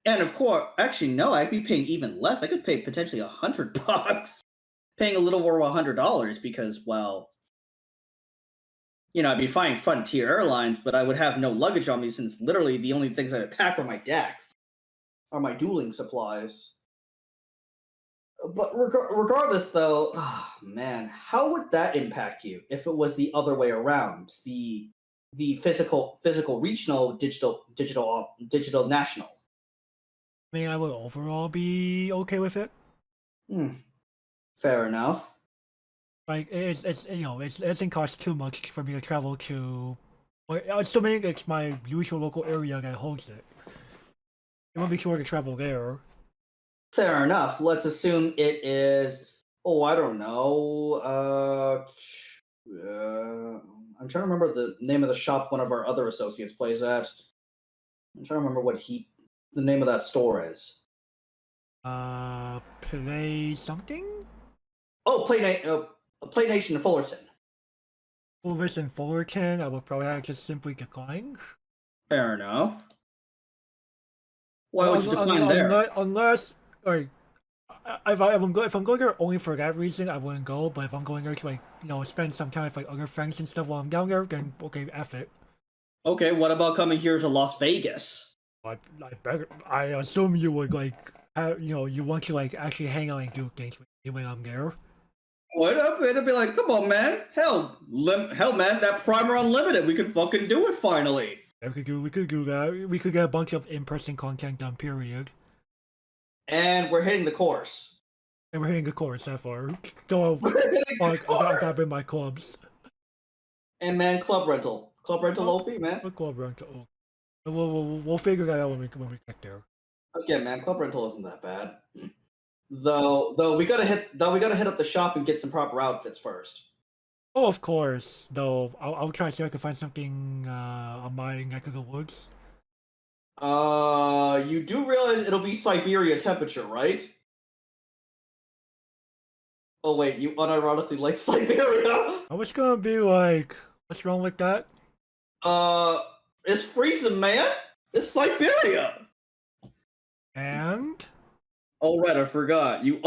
and of course, actually, no, I'd be paying even less. I could pay potentially $100, paying a little over $100 because, well, I'd be flying Frontier Airlines, but I would have no luggage on me since literally the only things I would pack are my decks or my dueling supplies. But regardless, though, oh, man, how would that impact you if it was the other way around? The physical regional, digital national. I mean, I would overall be okay with it. Fair enough. Like it doesn't cost too much for me to travel to, assuming it's my usual local area that holds it. It won't be sure to travel there. Fair enough. Let's assume it is. Oh, I don't know. I'm trying to remember the name of the shop one of our other associates plays at. I'm trying to remember what the name of that store is. Play something? Oh, Play Nation in Fullerton. Fullerton, I would probably have just simply decline. Fair enough. Why would you decline there? Unless, like, if I'm going there only for that reason, I wouldn't go. But if I'm going there to spend some time with like other friends and stuff while I'm down there, then okay, F it. Okay, what about coming here to Las Vegas? I assume you would you want to actually hang out and do things with me when I'm there. What up? It'd be like, come on, man. Hell, man, that Primer Unlimited, we could fucking do it finally. Yeah, we could do that. We could get a bunch of in-person content done, period. And we're hitting the course. That far. So, I gotta bring my clubs. And man, club rental OP, man. Club rental. We'll figure that out when we get there. Okay, man, club rental isn't that bad. Though we gotta hit up the shop and get some proper outfits first. Oh, of course. Though I'll try to see if I can find something on my neck of the woods. You do realize it'll be Siberia temperature, right? Oh wait, you unironically like Siberia? I was gonna be like, what's wrong with that? It's freezing, man. It's Siberia. And? Oh right, I forgot. You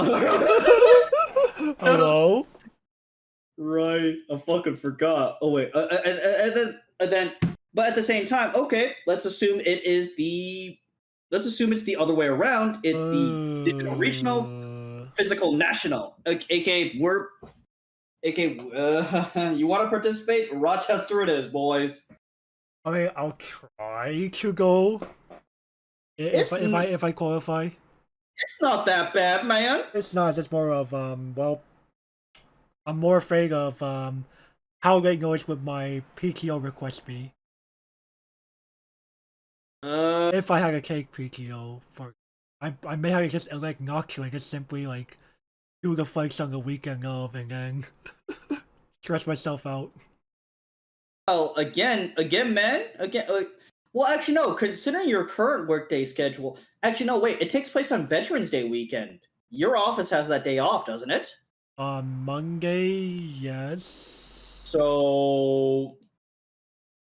Hello? Right, I fucking forgot. Oh wait, and then, but at the same time, okay, let's assume it's the other way around. It's the digital regional. physical national, aka we're, aka you want to participate? Rochester it is, boys. I mean, I'll try to go if I qualify. It's not that bad, man. It's not. It's more of well, I'm more afraid of how late notice would my PTO request be if I had to take PTO for. I may have to just elect not to and just simply like do the flights on the weekend of and then stress myself out. Oh, again, man, again. Well, actually, no. Considering your current workday schedule, actually, no. Wait, it takes place on Veterans Day weekend. Your office has that day off, doesn't it? On Monday, yes. So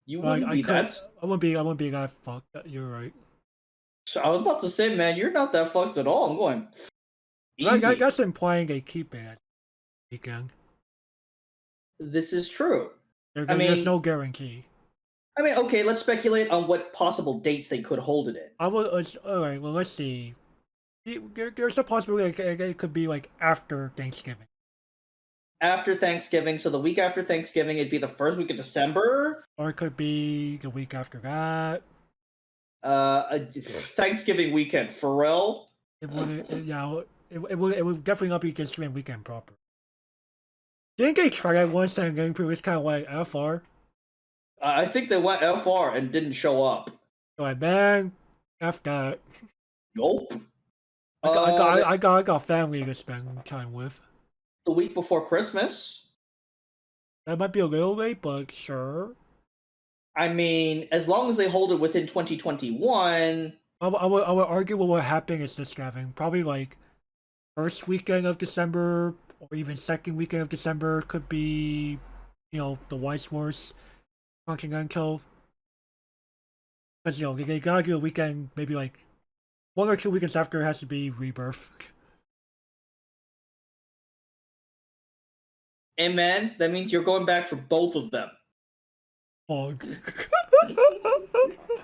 you Like wouldn't be that. I wouldn't be that fucked. You're right. So I was about to say, man, you're not that fucked at all. I'm going Like, easy. that's implying they keep it weekend. This is true. There's no guarantee. I mean, okay, let's speculate on what possible dates they could hold it in. Alright, well, let's see. There's a possibility it could be like after Thanksgiving. After Thanksgiving, so the week after Thanksgiving, it'd be the first week of December. Or it could be the week after that. Thanksgiving weekend, for real? It would definitely not be Thanksgiving weekend proper. Didn't they try that once and then it was kind of like FR? I think they went FR and didn't show up. Like, man, F that. Nope. I got family to spend time with. The week before Christmas. That might be a little late, but sure. I mean, as long as they hold it within 2021. I would argue what happened is this, Gavin. Probably like first weekend of December or even second weekend of December could be, the Weiss Schwarz Continental. Because, they gotta do a weekend, maybe like 1 or 2 weekends after it has to be Rebirth. And man, that means you're going back for both of them. Fog.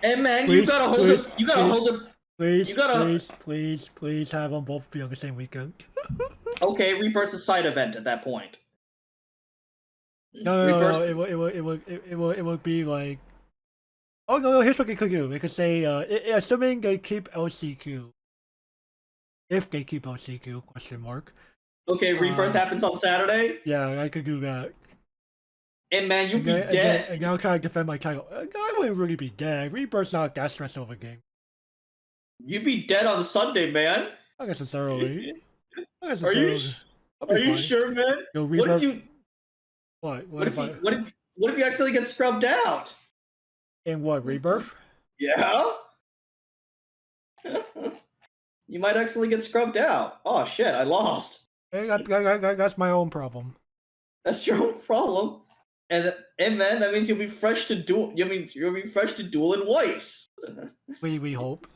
And man, you gotta hold them. You gotta hold them. Please have them both be on the same weekend. Okay, Rebirth's a side event at that point. No, it would be like. Oh no, here's what they could do. They could say, assuming they keep LCQ. If they keep LCQ, question mark. Okay, Rebirth happens on Saturday? Yeah, I could do that. And man, you'd be dead. And I'll try to defend my title. I wouldn't really be dead. Rebirth's not that stressful of a game. You'd be dead on Sunday, man. Not necessarily. Are you sure, man? Yo, Rebirth... What if you... What if you accidentally get scrubbed out? In what, Rebirth? Yeah? You might accidentally get scrubbed out. Oh shit, I lost. Hey, that's my own problem. That's your own problem. And man, that means you'll be fresh to duel. You'll be fresh to duel in Weiss. We hope.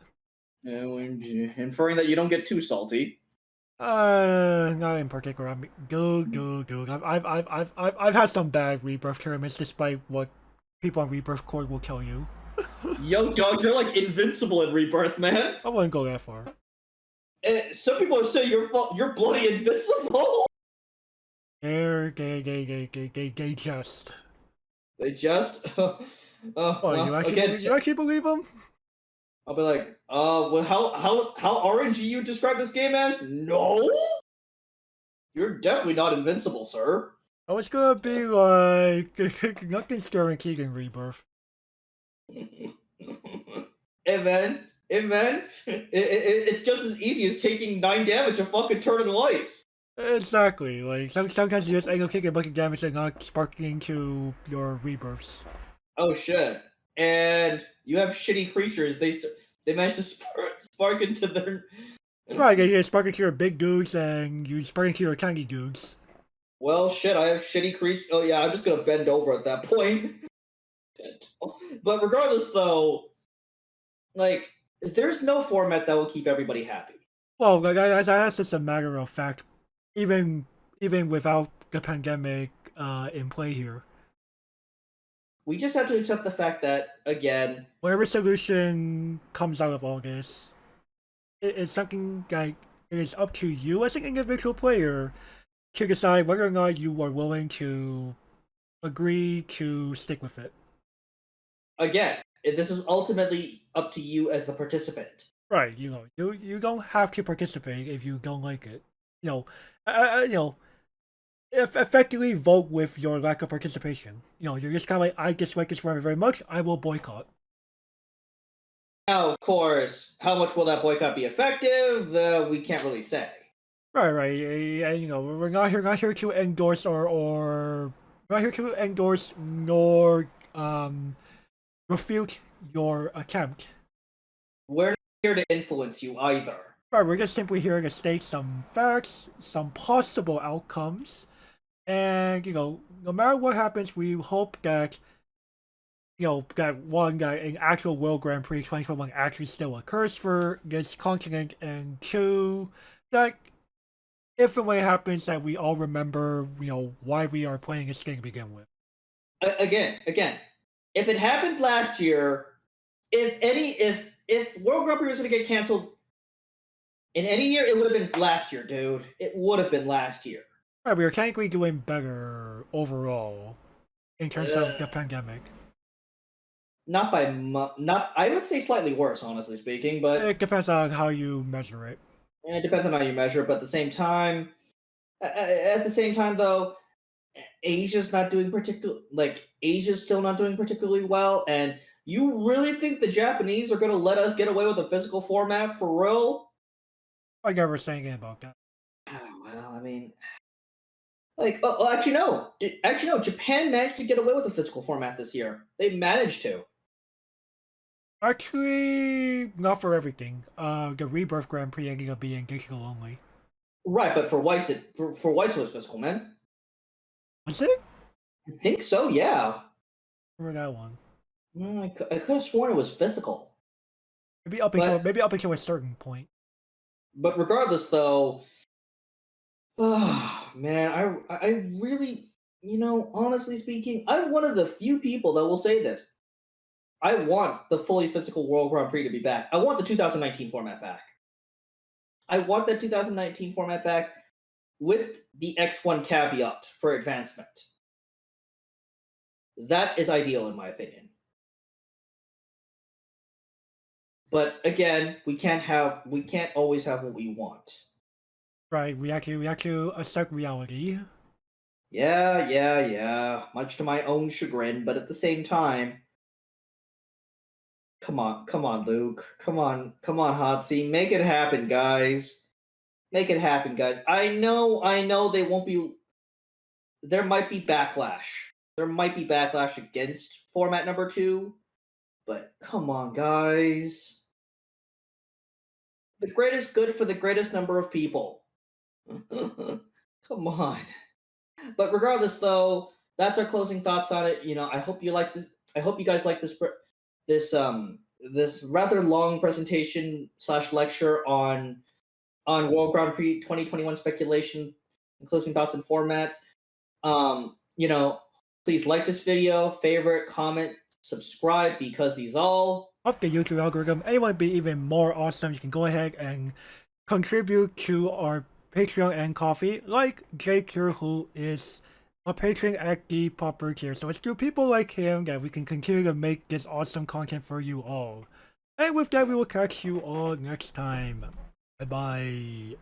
Inferring that you don't get too salty. Not in particular. I mean, go. I've had some bad Rebirth tournaments, despite what people on Rebirth Court will tell you. Yo, dog, you're like invincible in Rebirth, man. I wouldn't go that far. Some people say you're bloody invincible. They just. They just. You actually believe them? I'll be like, well, how orangey you describe this game as? No, you're definitely not invincible, sir. Oh, it's gonna be like nothing's guaranteed in Rebirth. Hey man, it's just as easy as taking 9 damage a fucking turn in Weiss. Exactly. Like sometimes you just end up taking a bunch of damage and not sparking to your rebirths. Oh shit! And you have shitty creatures. They managed to spark into their. Right, you spark into your big dudes and you spark into your tiny dudes. Well, shit, I have shitty creatures. Oh yeah, I'm just gonna bend over at that point. But regardless, though, like, there's no format that will keep everybody happy. Well, that's just a matter of fact. Even without the pandemic in play here, we just have to accept the fact that, again, whatever solution comes out of all this, it's something like it is up to you as an individual player to decide whether or not you are willing to agree to stick with it. Again, this is ultimately up to you as the participant. Right, you don't have to participate if you don't like it. If effectively vote with your lack of participation. You're just kind of like, I dislike this format very much, I will boycott. Now, of course, how much will that boycott be effective? We can't really say. Right. We're not here to endorse or not here to endorse nor refute your attempt. We're not here to influence you either. Right, we're just simply here to state some facts, some possible outcomes, and no matter what happens, we hope that that an actual World Grand Prix 2021 actually still occurs for this continent, and two, that if and when it happens, that we all remember, why we are playing this game to begin with. Again, if it happened last year, if World Grand Prix was going to get canceled in any year, it would have been last year, dude. It would have been last year. Right, we are technically doing better overall in terms of the pandemic. Not by not. I would say slightly worse, honestly speaking, but it depends on how you measure it. It depends on how you measure, but at the same time, though, Asia's still not doing particularly well, and you really think the Japanese are going to let us get away with a physical format for real? I never saying anything about that. Oh, well, I mean, actually no. Japan managed to get away with a physical format this year. They managed to. Actually, not for everything. The Rebirth Grand Prix ended up being digital only. Right, but for Weiss, it was physical, man. Was it? I think so. Yeah. Remember that one? I could have sworn it was physical. Maybe up until a certain point. But regardless, though, oh man, I really, honestly speaking, I'm one of the few people that will say this. I want the fully physical World Grand Prix to be back. I want the 2019 format back. I want that 2019 format back with the X1 caveat for advancement. That is ideal in my opinion. But again, we can't always have what we want. Right, we have to accept reality. Yeah. Much to my own chagrin, but at the same time, come on, Luke. Come on, Hotzi. Make it happen, guys. Make it happen, guys. I know they won't be. There might be backlash. There might be backlash against format number 2, but come on, guys. The greatest good for the greatest number of people. Come on. But regardless, though, that's our closing thoughts on it. I hope you like this. I hope you guys like this rather long presentation / lecture on World Grand Prix 2021 speculation and closing thoughts and formats. Please like this video, favorite, comment, subscribe, because these all up the YouTube algorithm. And it would be even more awesome. You can go ahead and contribute to our Patreon and Coffee, like Jake here, who is a patron at the proper tier. So it's through people like him that we can continue to make this awesome content for you all. And with that, we will catch you all next time. Bye bye.